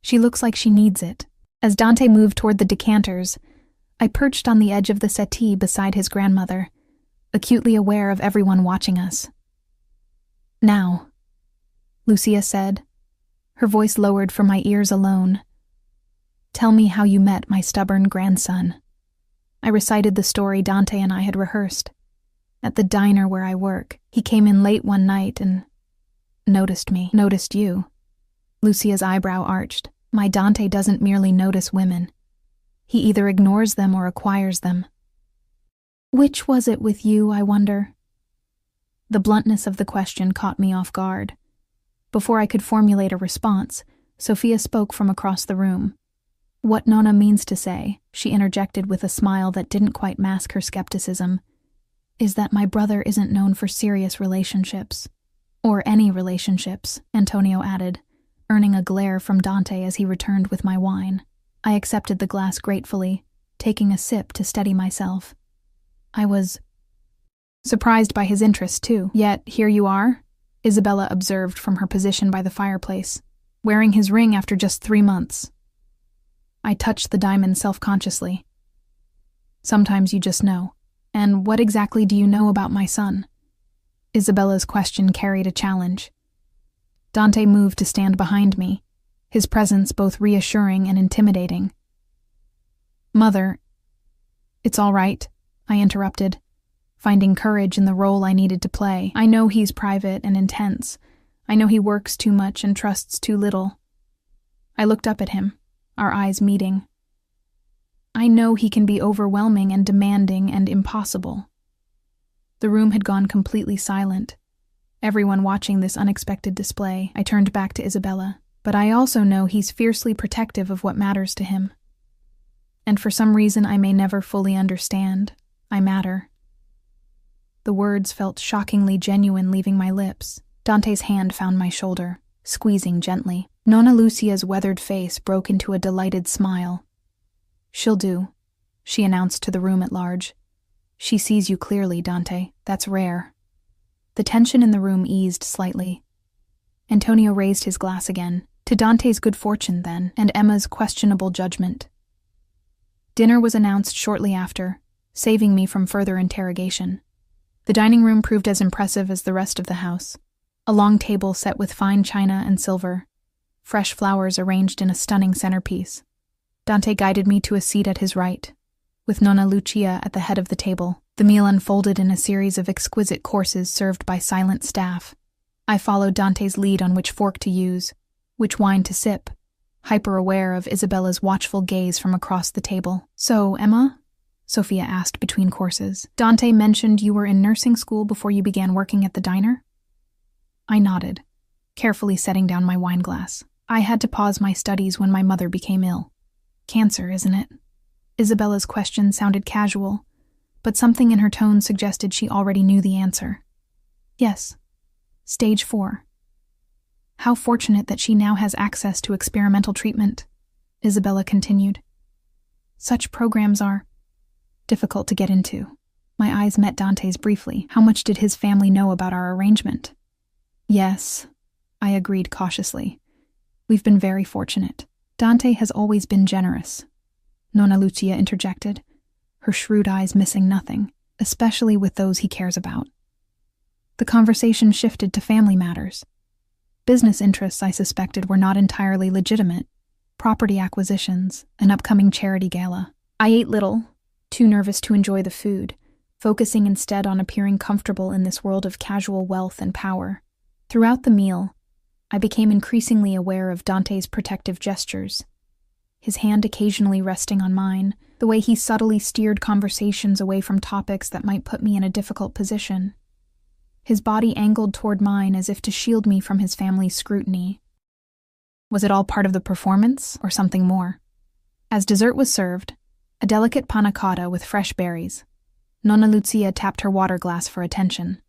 She looks like she needs it." As Dante moved toward the decanters, I perched on the edge of the settee beside his grandmother, acutely aware of everyone watching us. "Now," Lucia said, her voice lowered for my ears alone, "tell me how you met my stubborn grandson." I recited the story Dante and I had rehearsed. At the diner where I work, he came in late one night and noticed me. "Noticed you." Lucia's eyebrow arched. "My Dante doesn't merely notice women. He either ignores them or acquires them." "Which was it with you, I wonder?" The bluntness of the question caught me off guard. Before I could formulate a response, Sophia spoke from across the room. "What Nonna means to say," she interjected with a smile that didn't quite mask her skepticism, "is that my brother isn't known for serious relationships. Or any relationships," Antonio added, earning a glare from Dante as he returned with my wine. I accepted the glass gratefully, taking a sip to steady myself. I was surprised by his interest, too. "Yet here you are," Isabella observed from her position by the fireplace, "wearing his ring after just 3 months. I touched the diamond self-consciously. "Sometimes you just know. And what exactly do you know about my son?" Isabella's question carried a challenge. Dante moved to stand behind me, his presence both reassuring and intimidating. "Mother—" "It's all right," I interrupted, finding courage in the role I needed to play. "I know he's private and intense. I know he works too much and trusts too little." I looked up at him, our eyes meeting. "I know he can be overwhelming and demanding and impossible." The room had gone completely silent, everyone watching this unexpected display. I turned back to Isabella. "But I also know he's fiercely protective of what matters to him. And for some reason I may never fully understand, I matter." The words felt shockingly genuine leaving my lips. Dante's hand found my shoulder, squeezing gently. Nonna Lucia's weathered face broke into a delighted smile. "She'll do," she announced to the room at large. "She sees you clearly, Dante. That's rare." The tension in the room eased slightly. Antonio raised his glass again, to Dante's good fortune then, and Emma's questionable judgment. Dinner was announced shortly after, saving me from further interrogation. The dining room proved as impressive as the rest of the house. A long table set with fine china and silver, fresh flowers arranged in a stunning centerpiece. Dante guided me to a seat at his right, with Nonna Lucia at the head of the table. The meal unfolded in a series of exquisite courses served by silent staff. I followed Dante's lead on which fork to use, which wine to sip, hyper-aware of Isabella's watchful gaze from across the table. "So, Emma?" Sophia asked between courses. "Dante mentioned you were in nursing school before you began working at the diner?" I nodded, carefully setting down my wine glass. "I had to pause my studies when my mother became ill. Cancer, isn't it?" Isabella's question sounded casual, but something in her tone suggested she already knew the answer. "Yes. Stage 4. How fortunate that she now has access to experimental treatment," Isabella continued. "Such programs are difficult to get into." My eyes met Dante's briefly. How much did his family know about our arrangement? Yes, I agreed cautiously. We've been very fortunate. Dante has always been generous. Nonna Lucia interjected, her shrewd eyes missing nothing, especially with those he cares about. The conversation shifted to family matters. Business interests I suspected were not entirely legitimate. Property acquisitions, an upcoming charity gala. I ate little, too nervous to enjoy the food, focusing instead on appearing comfortable in this world of casual wealth and power. Throughout the meal, I became increasingly aware of Dante's protective gestures. His hand occasionally resting on mine, the way he subtly steered conversations away from topics that might put me in a difficult position. His body angled toward mine as if to shield me from his family's scrutiny. Was it all part of the performance, or something more? As dessert was served, a delicate panna cotta with fresh berries, Nonna Lucia tapped her water glass for attention.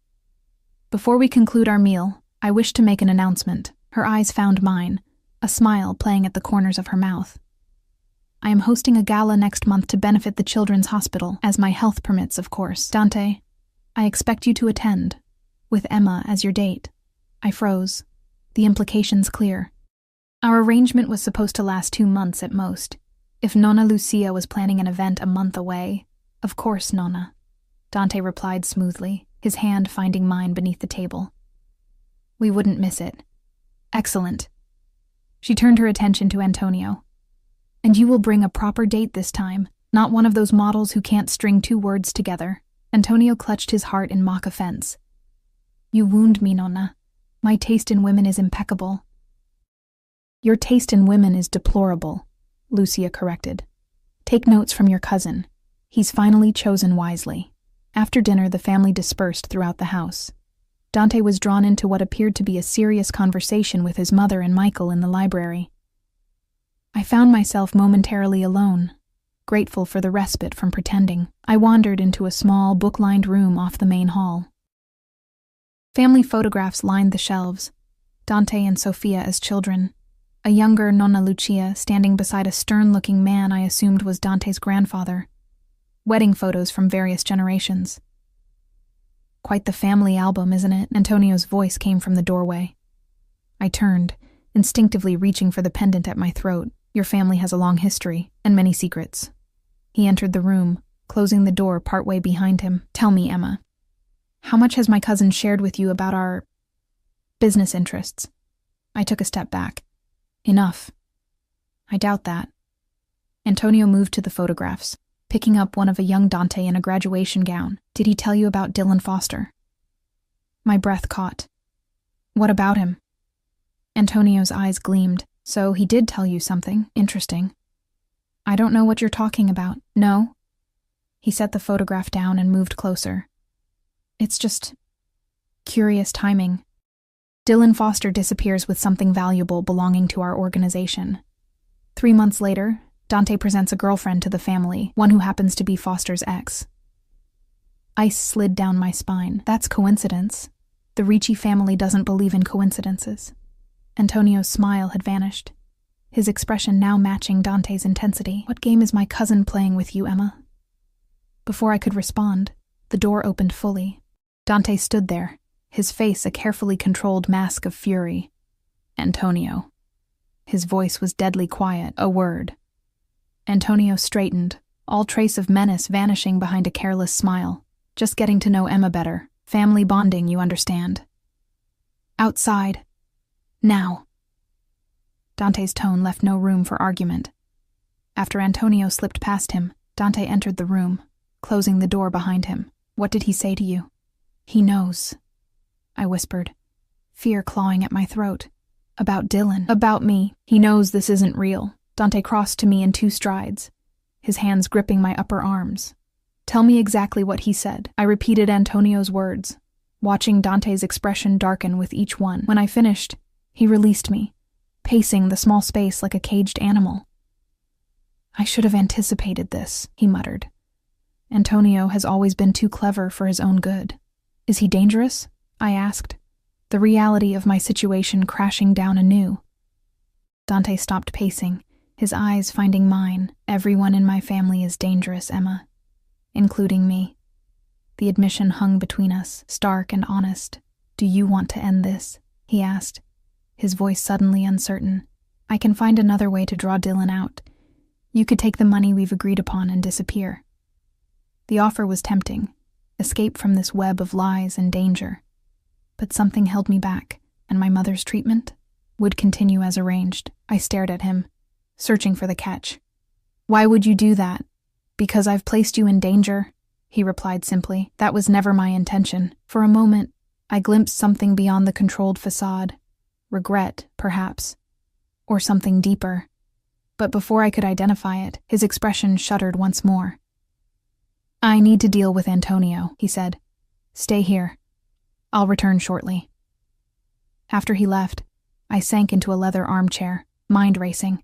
Before we conclude our meal, I wish to make an announcement. Her eyes found mine, a smile playing at the corners of her mouth. I am hosting a gala next month to benefit the Children's Hospital, as my health permits, of course. Dante, I expect you to attend, with Emma as your date. I froze. The implications clear. Our arrangement was supposed to last 2 months at most. If Nonna Lucia was planning an event a month away, of course, Nonna. Dante replied smoothly, his hand finding mine beneath the table. We wouldn't miss it. Excellent. She turned her attention to Antonio. And you will bring a proper date this time, not one of those models who can't string 2 words together. Antonio clutched his heart in mock offense. You wound me, Nonna. My taste in women is impeccable. Your taste in women is deplorable, Lucia corrected. Take notes from your cousin. He's finally chosen wisely. After dinner, the family dispersed throughout the house. Dante was drawn into what appeared to be a serious conversation with his mother and Michael in the library. I found myself momentarily alone, grateful for the respite from pretending. I wandered into a small, book-lined room off the main hall. Family photographs lined the shelves, Dante and Sofia as children, a younger Nonna Lucia standing beside a stern-looking man I assumed was Dante's grandfather, wedding photos from various generations. Quite the family album, isn't it? Antonio's voice came from the doorway. I turned, instinctively reaching for the pendant at my throat. Your family has a long history, and many secrets. He entered the room, closing the door partway behind him. Tell me, Emma, how much has my cousin shared with you about our business interests? I took a step back. Enough. I doubt that. Antonio moved to the photographs, picking up one of a young Dante in a graduation gown. Did he tell you about Dylan Foster? My breath caught. What about him? Antonio's eyes gleamed. So he did tell you something interesting. I don't know what you're talking about. No? He set the photograph down and moved closer. It's just curious timing. Dylan Foster disappears with something valuable belonging to our organization. 3 months later, Dante presents a girlfriend to the family, one who happens to be Foster's ex. Ice slid down my spine. That's coincidence. The Ricci family doesn't believe in coincidences. Antonio's smile had vanished, his expression now matching Dante's intensity. What game is my cousin playing with you, Emma? Before I could respond, the door opened fully. Dante stood there, his face a carefully controlled mask of fury. Antonio. His voice was deadly quiet, a word. Antonio straightened, all trace of menace vanishing behind a careless smile. Just getting to know Emma better. Family bonding, you understand. Outside. Now. Dante's tone left no room for argument. After Antonio slipped past him, Dante entered the room, closing the door behind him. What did he say to you? He knows, I whispered, fear clawing at my throat. About Dylan. About me. He knows this isn't real. Dante crossed to me in 2 strides, his hands gripping my upper arms. Tell me exactly what he said. I repeated Antonio's words, watching Dante's expression darken with each one. When I finished, he released me, pacing the small space like a caged animal. I should have anticipated this, he muttered. Antonio has always been too clever for his own good. Is he dangerous? I asked, the reality of my situation crashing down anew. Dante stopped pacing, his eyes finding mine. Everyone in my family is dangerous, Emma, including me. The admission hung between us, stark and honest. Do you want to end this? he asked, his voice suddenly uncertain. I can find another way to draw Dylan out. You could take the money we've agreed upon and disappear. The offer was tempting, escape from this web of lies and danger. But something held me back, and my mother's treatment would continue as arranged. I stared at him, searching for the catch. Why would you do that? Because I've placed you in danger, he replied simply. That was never my intention. For a moment, I glimpsed something beyond the controlled facade. Regret, perhaps. Or something deeper. But before I could identify it, his expression shuddered once more. I need to deal with Antonio, he said. Stay here. I'll return shortly. After he left, I sank into a leather armchair, mind racing.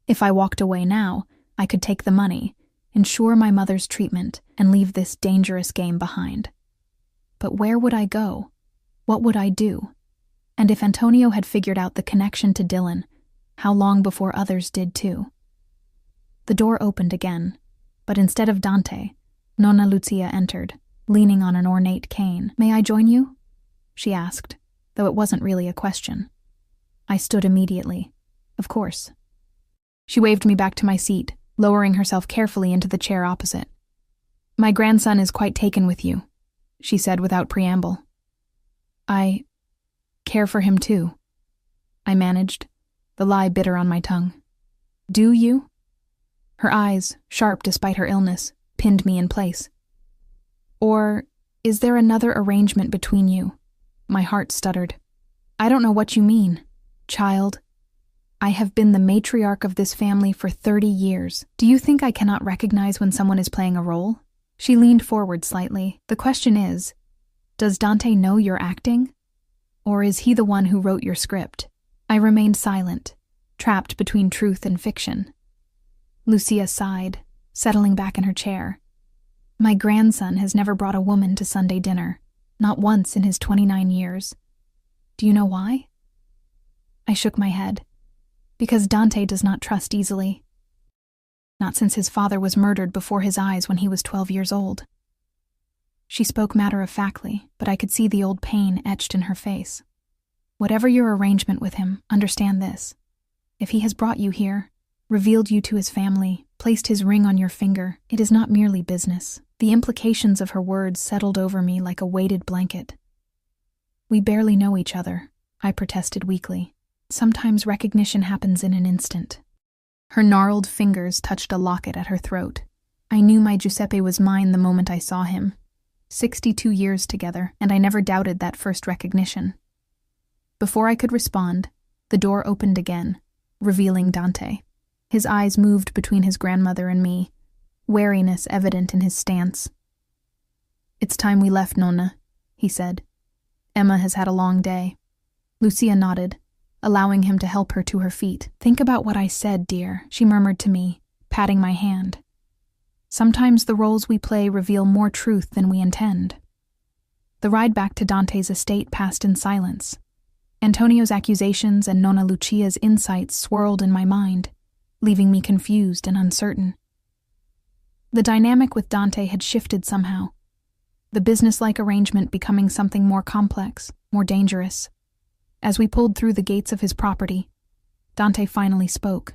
If I walked away now, I could take the money, ensure my mother's treatment, and leave this dangerous game behind. But where would I go? What would I do? And if Antonio had figured out the connection to Dylan, how long before others did too? The door opened again, but instead of Dante, Nonna Lucia entered, leaning on an ornate cane. May I join you? She asked, though it wasn't really a question. I stood immediately. Of course. She waved me back to my seat, lowering herself carefully into the chair opposite. My grandson is quite taken with you, she said without preamble. I care for him too, I managed, the lie bitter on my tongue. Do you? Her eyes, sharp despite her illness, pinned me in place. Or is there another arrangement between you? My heart stuttered. I don't know what you mean, child. I have been the matriarch of this family for 30 years. Do you think I cannot recognize when someone is playing a role? She leaned forward slightly. The question is, does Dante know you're acting? Or is he the one who wrote your script? I remained silent, trapped between truth and fiction. Lucia sighed, settling back in her chair. My grandson has never brought a woman to Sunday dinner, not once in his 29 years. Do you know why? I shook my head. Because Dante does not trust easily. Not since his father was murdered before his eyes when he was 12 years old. She spoke matter-of-factly, but I could see the old pain etched in her face. Whatever your arrangement with him, understand this. If he has brought you here, revealed you to his family, placed his ring on your finger, it is not merely business. The implications of her words settled over me like a weighted blanket. We barely know each other, I protested weakly. Sometimes recognition happens in an instant. Her gnarled fingers touched a locket at her throat. I knew my Giuseppe was mine the moment I saw him. 62 years together, and I never doubted that first recognition. Before I could respond, the door opened again, revealing Dante. His eyes moved between his grandmother and me, wariness evident in his stance. It's time we left, Nonna, he said. Emma has had a long day. Lucia nodded, allowing him to help her to her feet. Think about what I said, dear, she murmured to me, patting my hand. Sometimes the roles we play reveal more truth than we intend. The ride back to Dante's estate passed in silence. Antonio's accusations and Nonna Lucia's insights swirled in my mind, leaving me confused and uncertain. The dynamic with Dante had shifted somehow, the business-like arrangement becoming something more complex, more dangerous. As we pulled through the gates of his property, Dante finally spoke.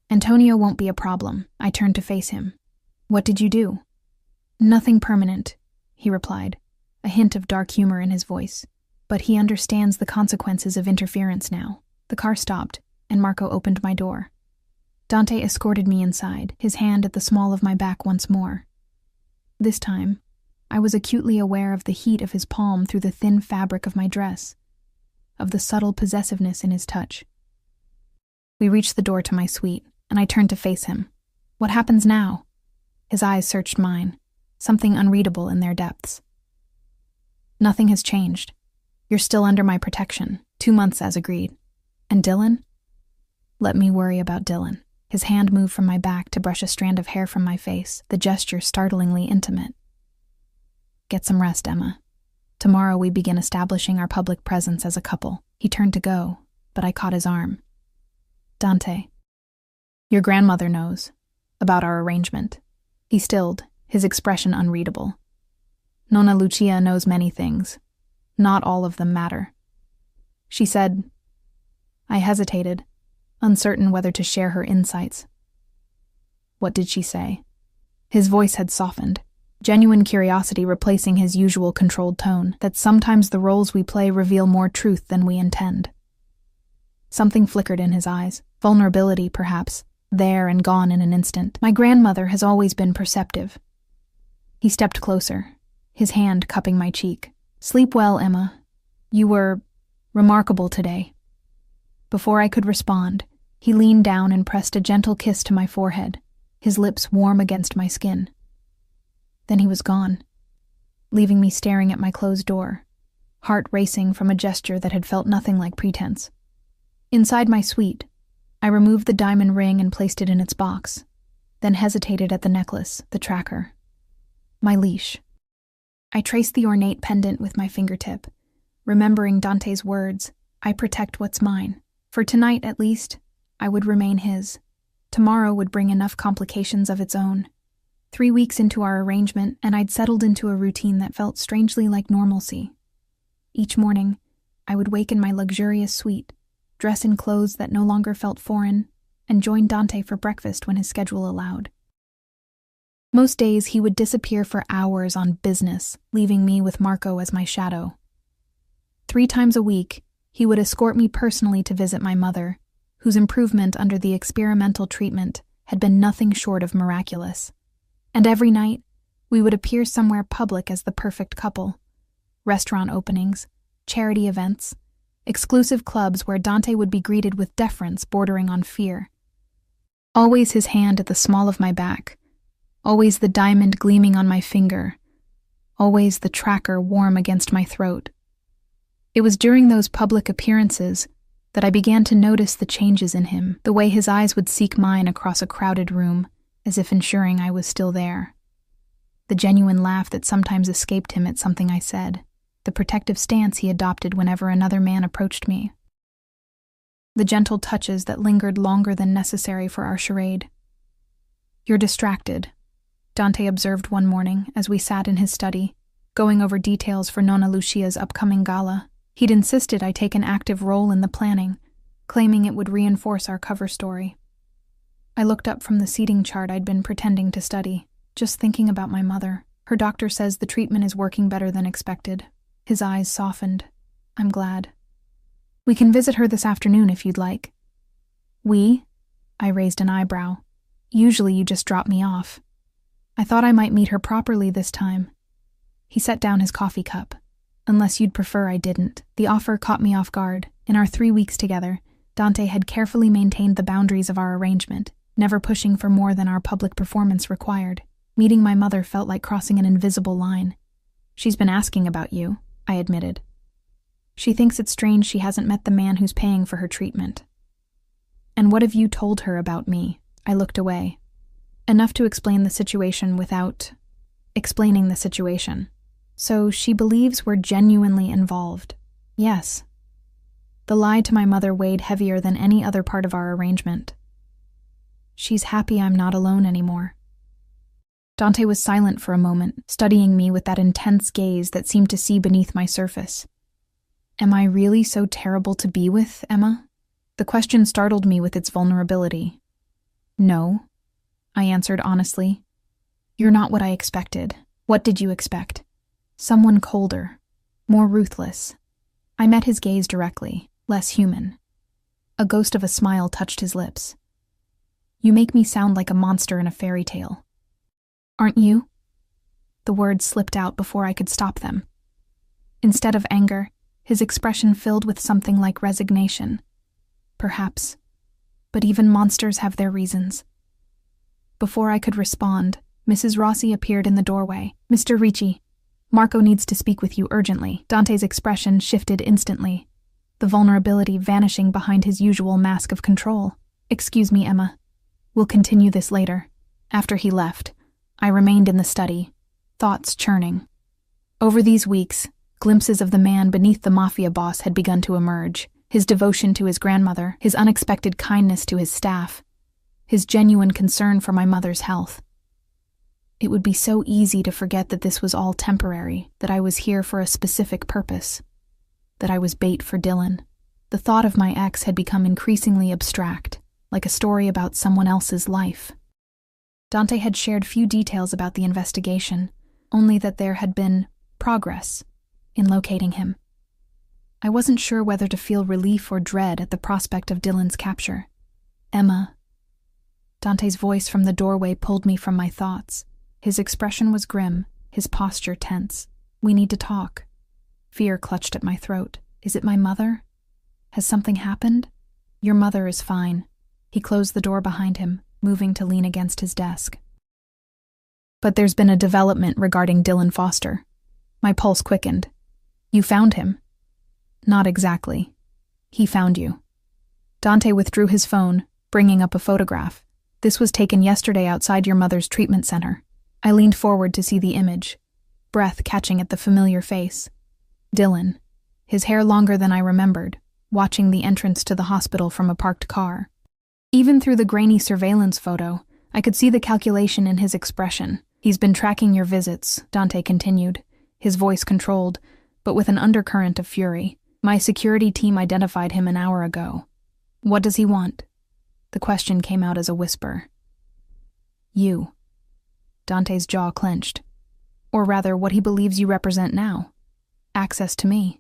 Antonio won't be a problem. I turned to face him. What did you do? Nothing permanent, he replied, a hint of dark humor in his voice. But he understands the consequences of interference now. The car stopped, and Marco opened my door. Dante escorted me inside, his hand at the small of my back once more. This time, I was acutely aware of the heat of his palm through the thin fabric of my dress, of the subtle possessiveness in his touch. We reached the door to my suite, and I turned to face him. What happens now? His eyes searched mine, something unreadable in their depths. Nothing has changed. You're still under my protection, 2 months as agreed. And Dylan? Let me worry about Dylan. His hand moved from my back to brush a strand of hair from my face, the gesture startlingly intimate. Get some rest, Emma. Tomorrow we begin establishing our public presence as a couple. He turned to go, but I caught his arm. Dante, your grandmother knows about our arrangement. He stilled, his expression unreadable. Nonna Lucia knows many things. Not all of them matter. she said. I hesitated, uncertain whether to share her insights. What did she say? His voice had softened, genuine curiosity replacing his usual controlled tone, that sometimes the roles we play reveal more truth than we intend. Something flickered in his eyes, vulnerability, perhaps, there and gone in an instant. My grandmother has always been perceptive. He stepped closer, his hand cupping my cheek. Sleep well, Emma. You were remarkable today. Before I could respond, he leaned down and pressed a gentle kiss to my forehead, his lips warm against my skin. Then he was gone, leaving me staring at my closed door, heart racing from a gesture that had felt nothing like pretense. Inside my suite, I removed the diamond ring and placed it in its box, then hesitated at the necklace, the tracker, my leash. I traced the ornate pendant with my fingertip, remembering Dante's words, I protect what's mine. For tonight, at least, I would remain his. Tomorrow would bring enough complications of its own. 3 weeks into our arrangement, and I'd settled into a routine that felt strangely like normalcy. Each morning, I would wake in my luxurious suite, dress in clothes that no longer felt foreign, and join Dante for breakfast when his schedule allowed. Most days, he would disappear for hours on business, leaving me with Marco as my shadow. 3 times a week, he would escort me personally to visit my mother, whose improvement under the experimental treatment had been nothing short of miraculous. And every night, we would appear somewhere public as the perfect couple. Restaurant openings, charity events, exclusive clubs where Dante would be greeted with deference bordering on fear. Always his hand at the small of my back, always the diamond gleaming on my finger, always the tracker warm against my throat. It was during those public appearances that I began to notice the changes in him, the way his eyes would seek mine across a crowded room, as if ensuring I was still there. The genuine laugh that sometimes escaped him at something I said, the protective stance he adopted whenever another man approached me. The gentle touches that lingered longer than necessary for our charade. You're distracted, Dante observed one morning as we sat in his study, going over details for Nonna Lucia's upcoming gala. He'd insisted I take an active role in the planning, claiming it would reinforce our cover story. I looked up from the seating chart I'd been pretending to study, just thinking about my mother. Her doctor says the treatment is working better than expected. His eyes softened. I'm glad. We can visit her this afternoon if you'd like. We? I raised an eyebrow. Usually you just drop me off. I thought I might meet her properly this time. He set down his coffee cup. Unless you'd prefer I didn't. The offer caught me off guard. In our 3 weeks together, Dante had carefully maintained the boundaries of our arrangement, never pushing for more than our public performance required. Meeting my mother felt like crossing an invisible line. She's been asking about you, I admitted. She thinks it's strange she hasn't met the man who's paying for her treatment. And what have you told her about me? I looked away. Enough to explain the situation without explaining the situation. So she believes we're genuinely involved. Yes. The lie to my mother weighed heavier than any other part of our arrangement. She's happy I'm not alone anymore. Dante was silent for a moment, studying me with that intense gaze that seemed to see beneath my surface. Am I really so terrible to be with, Emma? The question startled me with its vulnerability. No, I answered honestly. You're not what I expected. What did you expect? Someone colder, more ruthless. I met his gaze directly, less human. A ghost of a smile touched his lips. You make me sound like a monster in a fairy tale. Aren't you? The words slipped out before I could stop them. Instead of anger, his expression filled with something like resignation. Perhaps. But even monsters have their reasons. Before I could respond, Mrs. Rossi appeared in the doorway. Mr. Ricci, Marco needs to speak with you urgently. Dante's expression shifted instantly, the vulnerability vanishing behind his usual mask of control. Excuse me, Emma. We'll continue this later. After he left, I remained in the study, thoughts churning. Over these weeks, glimpses of the man beneath the Mafia boss had begun to emerge. His devotion to his grandmother, his unexpected kindness to his staff, his genuine concern for my mother's health. It would be so easy to forget that this was all temporary, that I was here for a specific purpose, that I was bait for Dylan. The thought of my ex had become increasingly abstract, like a story about someone else's life. Dante had shared few details about the investigation, only that there had been progress in locating him. I wasn't sure whether to feel relief or dread at the prospect of Dylan's capture. Emma. Dante's voice from the doorway pulled me from my thoughts. His expression was grim, his posture tense. We need to talk. Fear clutched at my throat. Is it my mother? Has something happened? Your mother is fine. He closed the door behind him, moving to lean against his desk. But there's been a development regarding Dylan Foster. My pulse quickened. You found him? Not exactly. He found you. Dante withdrew his phone, bringing up a photograph. This was taken yesterday outside your mother's treatment center. I leaned forward to see the image, breath catching at the familiar face. Dylan, his hair longer than I remembered, watching the entrance to the hospital from a parked car. Even through the grainy surveillance photo, I could see the calculation in his expression. He's been tracking your visits, Dante continued, his voice controlled, but with an undercurrent of fury. My security team identified him an hour ago. What does he want? The question came out as a whisper. You. Dante's jaw clenched. Or rather, what he believes you represent now. Access to me.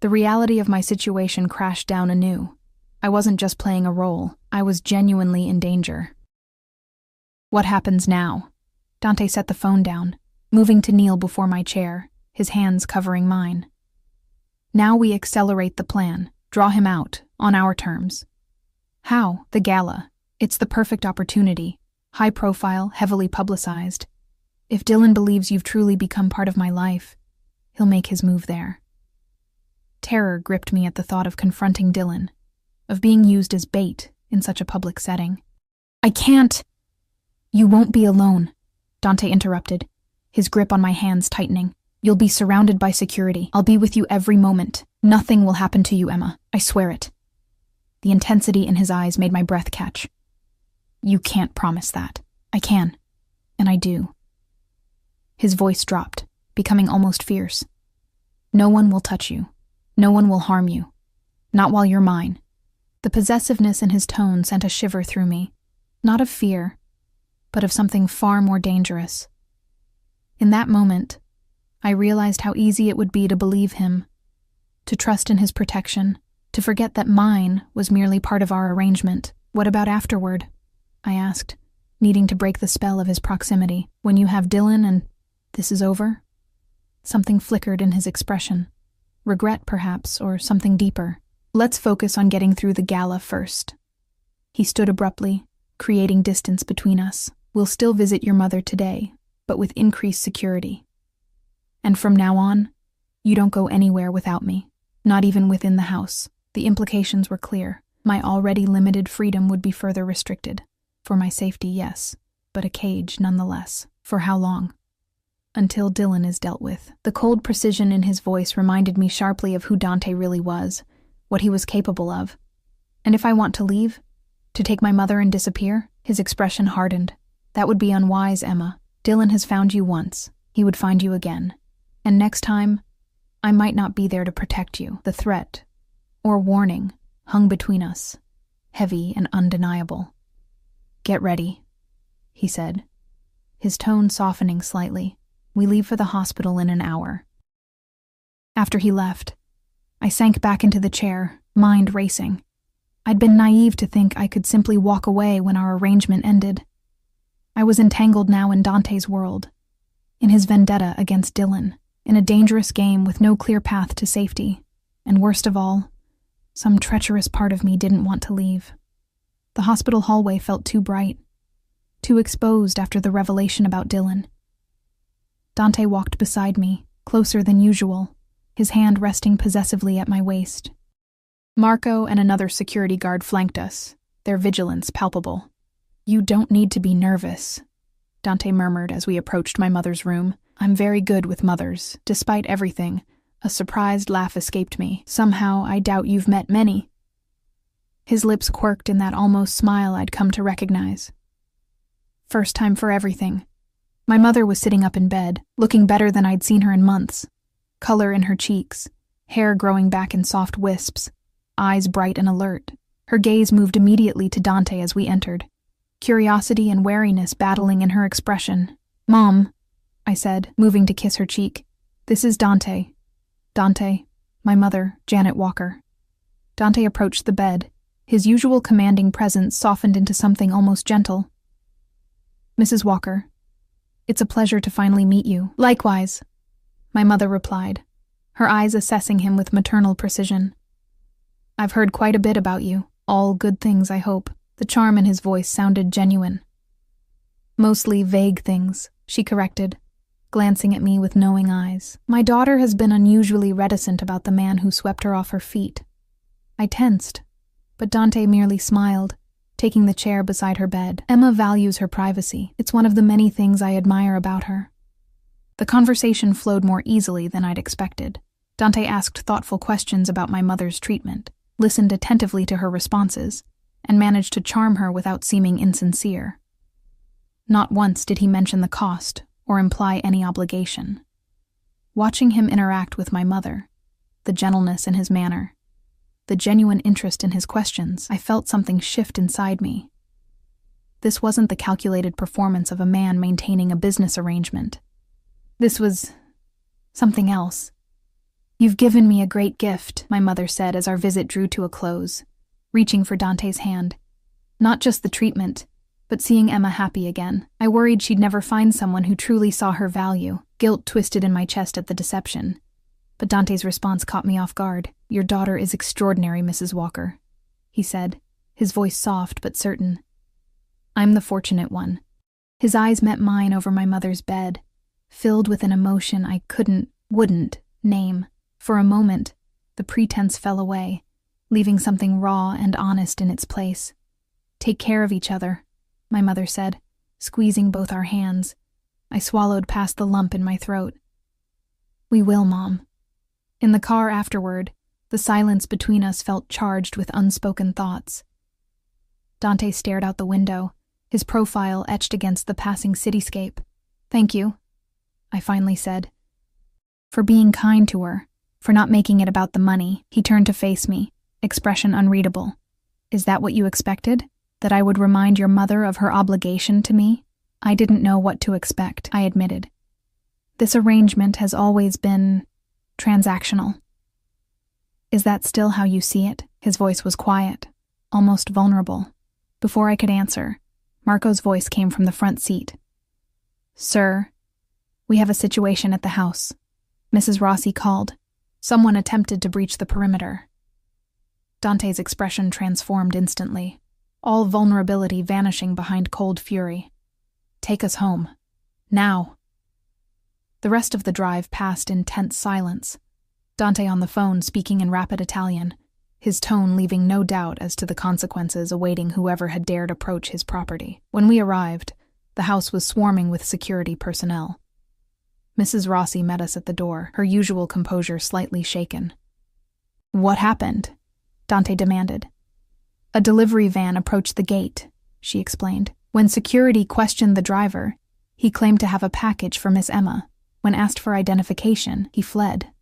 The reality of my situation crashed down anew. I wasn't just playing a role. I was genuinely in danger. What happens now? Dante set the phone down, moving to kneel before my chair, his hands covering mine. Now we accelerate the plan, draw him out, on our terms. How? The gala. It's the perfect opportunity. High profile, heavily publicized. If Dylan believes you've truly become part of my life, he'll make his move there. Terror gripped me at the thought of confronting Dylan, of being used as bait in such a public setting. I can't! You won't be alone, Dante interrupted, his grip on my hands tightening. You'll be surrounded by security. I'll be with you every moment. Nothing will happen to you, Emma. I swear it. The intensity in his eyes made my breath catch. You can't promise that. I can. And I do. His voice dropped, becoming almost fierce. No one will touch you. No one will harm you. Not while you're mine. The possessiveness in his tone sent a shiver through me. Not of fear, but of something far more dangerous. In that moment, I realized how easy it would be to believe him, to trust in his protection, to forget that mine was merely part of our arrangement. What about afterward? I asked, needing to break the spell of his proximity. When you have Dylan and this is over? Something flickered in his expression. Regret, perhaps, or something deeper. Let's focus on getting through the gala first. He stood abruptly, creating distance between us. We'll still visit your mother today, but with increased security. And from now on, you don't go anywhere without me, not even within the house. The implications were clear. My already limited freedom would be further restricted. For my safety, yes, but a cage nonetheless. For how long? Until Dylan is dealt with. The cold precision in his voice reminded me sharply of who Dante really was, what he was capable of. And if I want to leave? To take my mother and disappear? His expression hardened. That would be unwise, Emma. Dylan has found you once. He would find you again. And next time, I might not be there to protect you. The threat, or warning, hung between us, heavy and undeniable. Get ready, he said, his tone softening slightly. We leave for the hospital in an hour. After he left, I sank back into the chair, mind racing. I'd been naive to think I could simply walk away when our arrangement ended. I was entangled now in Dante's world, in his vendetta against Dylan, in a dangerous game with no clear path to safety, and worst of all, some treacherous part of me didn't want to leave. The hospital hallway felt too bright, too exposed after the revelation about Dylan. Dante walked beside me, closer than usual, his hand resting possessively at my waist. Marco and another security guard flanked us, their vigilance palpable. You don't need to be nervous, Dante murmured as we approached my mother's room. I'm very good with mothers. Despite everything, a surprised laugh escaped me. Somehow, I doubt you've met many. His lips quirked in that almost smile I'd come to recognize. First time for everything. My mother was sitting up in bed, looking better than I'd seen her in months. Color in her cheeks, hair growing back in soft wisps. eyes bright and alert. Her gaze moved immediately to Dante as we entered, curiosity and wariness battling in her expression. "Mom," I said, moving to kiss her cheek. "This is Dante. Dante, my mother, Janet Walker." Dante approached the bed, his usual commanding presence softened into something almost gentle. "Mrs. Walker, it's a pleasure to finally meet you." "Likewise," my mother replied, her eyes assessing him with maternal precision. "I've heard quite a bit about you. All good things, I hope." The charm in his voice sounded genuine. "Mostly vague things," she corrected, glancing at me with knowing eyes. My daughter has been unusually reticent about the man who swept her off her feet. I tensed, but Dante merely smiled, taking the chair beside her bed. "Emma values her privacy. It's one of the many things I admire about her." The conversation flowed more easily than I'd expected. Dante asked thoughtful questions about my mother's treatment, listened attentively to her responses, and managed to charm her without seeming insincere. Not once did he mention the cost or imply any obligation. Watching him interact with my mother, the gentleness in his manner, the genuine interest in his questions, I felt something shift inside me. This wasn't the calculated performance of a man maintaining a business arrangement. This was something else. "You've given me a great gift," my mother said as our visit drew to a close, reaching for Dante's hand. "Not just the treatment, but seeing Emma happy again. I worried she'd never find someone who truly saw her value." Guilt twisted in my chest at the deception, but Dante's response caught me off guard. "Your daughter is extraordinary, Mrs. Walker," he said, his voice soft but certain. "I'm the fortunate one." His eyes met mine over my mother's bed, filled with an emotion I wouldn't name. For a moment, the pretense fell away, leaving something raw and honest in its place. "Take care of each other," my mother said, squeezing both our hands. I swallowed past the lump in my throat. "We will, Mom." In the car afterward, the silence between us felt charged with unspoken thoughts. Dante stared out the window, his profile etched against the passing cityscape. "Thank you," I finally said. "For being kind to her, for not making it about the money." He turned to face me, expression unreadable. "Is that what you expected? That I would remind your mother of her obligation to me?" I didn't know what to expect, I admitted. "This arrangement has always been transactional." "Is that still how you see it?" His voice was quiet, almost vulnerable. Before I could answer, Marco's voice came from the front seat. "Sir, we have a situation at the house." Mrs. Rossi called. "Someone attempted to breach the perimeter." Dante's expression transformed instantly, all vulnerability vanishing behind cold fury. "Take us home. Now." The rest of the drive passed in tense silence, Dante on the phone speaking in rapid Italian, his tone leaving no doubt as to the consequences awaiting whoever had dared approach his property. When we arrived, the house was swarming with security personnel. Mrs. Rossi met us at the door, her usual composure slightly shaken. "What happened?" Dante demanded. "A delivery van approached the gate," she explained. "When security questioned the driver, he claimed to have a package for Miss Emma. When asked for identification, he fled."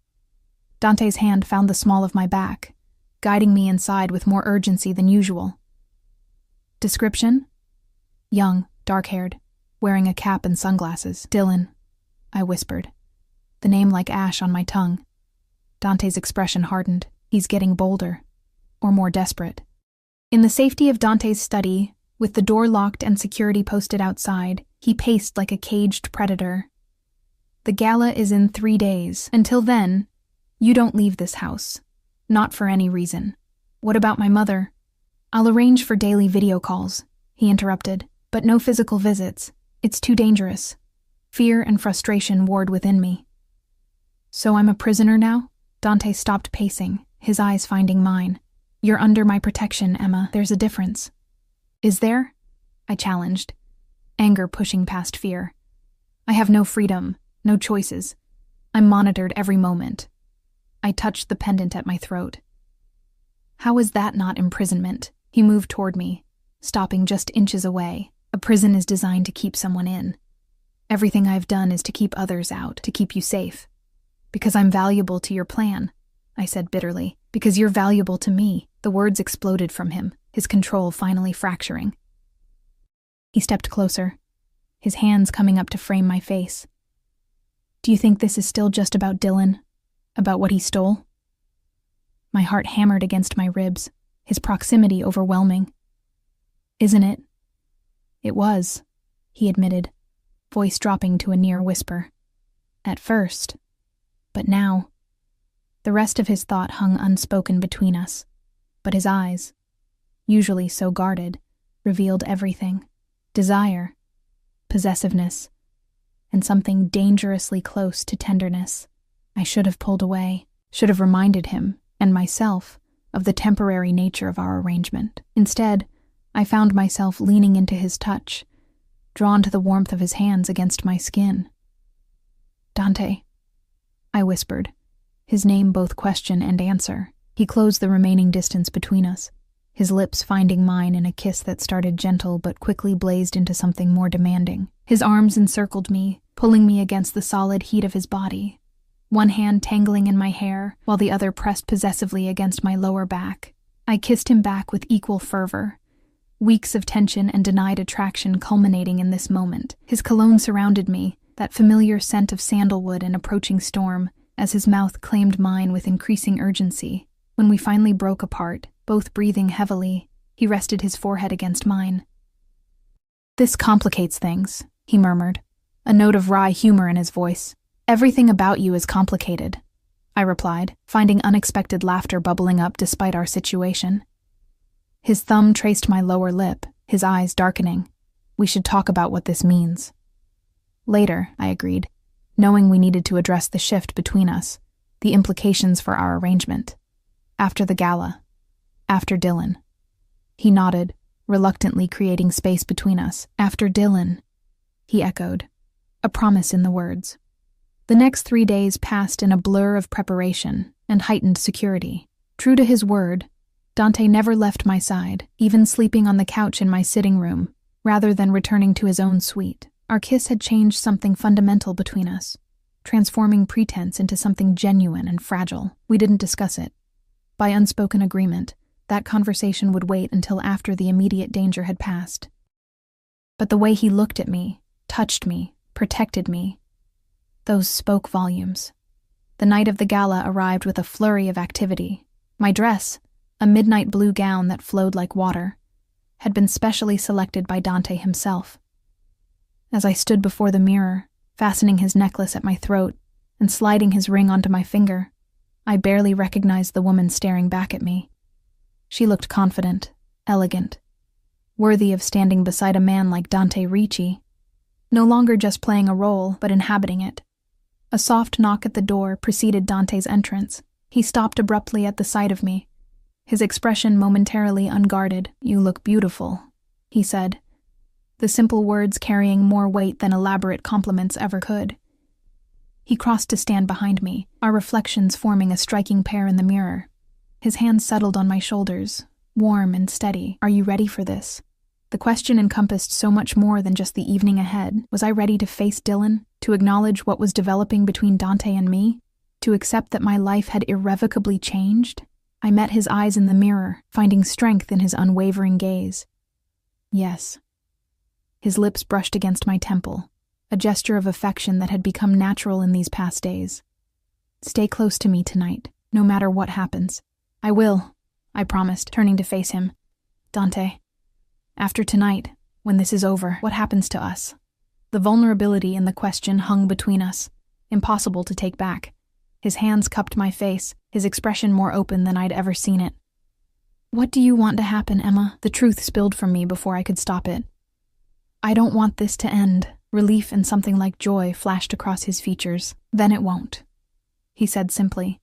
Dante's hand found the small of my back, guiding me inside with more urgency than usual. "Description?" "Young, dark-haired, wearing a cap and sunglasses." "Dylan," I whispered, the name like ash on my tongue. Dante's expression hardened. He's getting bolder, or more desperate. In the safety of Dante's study, with the door locked and security posted outside, he paced like a caged predator. "The gala is in 3 days. Until then, you don't leave this house. Not for any reason." "What about my mother?" "I'll arrange for daily video calls," he interrupted, "but no physical visits. It's too dangerous." Fear and frustration warred within me. "So I'm a prisoner now?" Dante stopped pacing, his eyes finding mine. "You're under my protection, Emma. There's a difference." "Is there?" I challenged, anger pushing past fear. "I have no freedom, no choices. I'm monitored every moment." I touched the pendant at my throat. "How is that not imprisonment?" He moved toward me, stopping just inches away. "A prison is designed to keep someone in. Everything I've done is to keep others out, to keep you safe. Because I'm valuable to your plan," I said bitterly. Because you're valuable to me. The words exploded from him, his control finally fracturing. He stepped closer, his hands coming up to frame my face. Do you think this is still just about Dylan? About what he stole? My heart hammered against my ribs, his proximity overwhelming. Isn't it? It was, he admitted, voice dropping to a near whisper. At first. But now. The rest of his thought hung unspoken between us, but his eyes, usually so guarded, revealed everything. Desire, possessiveness, and something dangerously close to tenderness. I should have pulled away, should have reminded him, and myself, of the temporary nature of our arrangement. Instead, I found myself leaning into his touch, drawn to the warmth of his hands against my skin. Dante, I whispered, his name both question and answer. He closed the remaining distance between us, his lips finding mine in a kiss that started gentle but quickly blazed into something more demanding. His arms encircled me, pulling me against the solid heat of his body, one hand tangling in my hair while the other pressed possessively against my lower back. I kissed him back with equal fervor, weeks of tension and denied attraction culminating in this moment. His cologne surrounded me, that familiar scent of sandalwood and approaching storm, as his mouth claimed mine with increasing urgency. When we finally broke apart, both breathing heavily, he rested his forehead against mine. This complicates things, he murmured, a note of wry humor in his voice. Everything about you is complicated, I replied, finding unexpected laughter bubbling up despite our situation. His thumb traced my lower lip, his eyes darkening. We should talk about what this means. Later, I agreed, knowing we needed to address the shift between us, the implications for our arrangement. After the gala. After Dylan. He nodded, reluctantly creating space between us. After Dylan, he echoed, a promise in the words. The next 3 days passed in a blur of preparation and heightened security. True to his word, Dante never left my side, even sleeping on the couch in my sitting room, rather than returning to his own suite. Our kiss had changed something fundamental between us, transforming pretense into something genuine and fragile. We didn't discuss it. By unspoken agreement, that conversation would wait until after the immediate danger had passed. But the way he looked at me, touched me, protected me, those spoke volumes. The night of the gala arrived with a flurry of activity. My dress, a midnight blue gown that flowed like water, had been specially selected by Dante himself. As I stood before the mirror, fastening his necklace at my throat and sliding his ring onto my finger, I barely recognized the woman staring back at me. She looked confident, elegant, worthy of standing beside a man like Dante Ricci, no longer just playing a role, but inhabiting it. A soft knock at the door preceded Dante's entrance. He stopped abruptly at the sight of me, his expression momentarily unguarded. "You look beautiful," he said, the simple words carrying more weight than elaborate compliments ever could. He crossed to stand behind me, our reflections forming a striking pair in the mirror. His hands settled on my shoulders, warm and steady. "Are you ready for this?" The question encompassed so much more than just the evening ahead. Was I ready to face Dylan, to acknowledge what was developing between Dante and me, to accept that my life had irrevocably changed? I met his eyes in the mirror, finding strength in his unwavering gaze. Yes. His lips brushed against my temple, a gesture of affection that had become natural in these past days. "Stay close to me tonight, no matter what happens." "I will," I promised, turning to face him. "Dante, after tonight, when this is over, what happens to us?" The vulnerability in the question hung between us, impossible to take back. His hands cupped my face, his expression more open than I'd ever seen it. "What do you want to happen, Emma?" The truth spilled from me before I could stop it. "I don't want this to end." Relief and something like joy flashed across his features. "Then it won't," he said simply,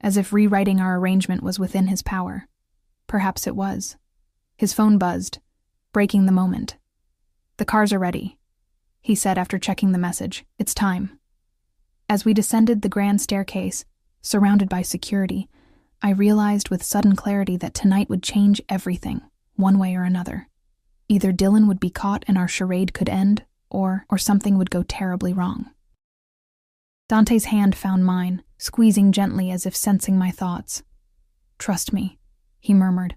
as if rewriting our arrangement was within his power. Perhaps it was. His phone buzzed, breaking the moment. "The cars are ready," he said after checking the message. "It's time." As we descended the grand staircase, surrounded by security, I realized with sudden clarity that tonight would change everything, one way or another. Either Dylan would be caught and our charade could end, or something would go terribly wrong. Dante's hand found mine, squeezing gently as if sensing my thoughts. "Trust me," he murmured.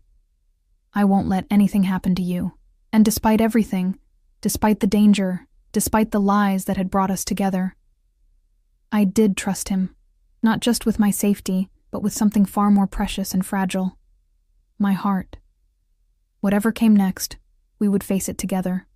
"I won't let anything happen to you. And despite everything, despite the danger, despite the lies that had brought us together." I did trust him, not just with my safety, but with something far more precious and fragile. My heart. Whatever came next, we would face it together.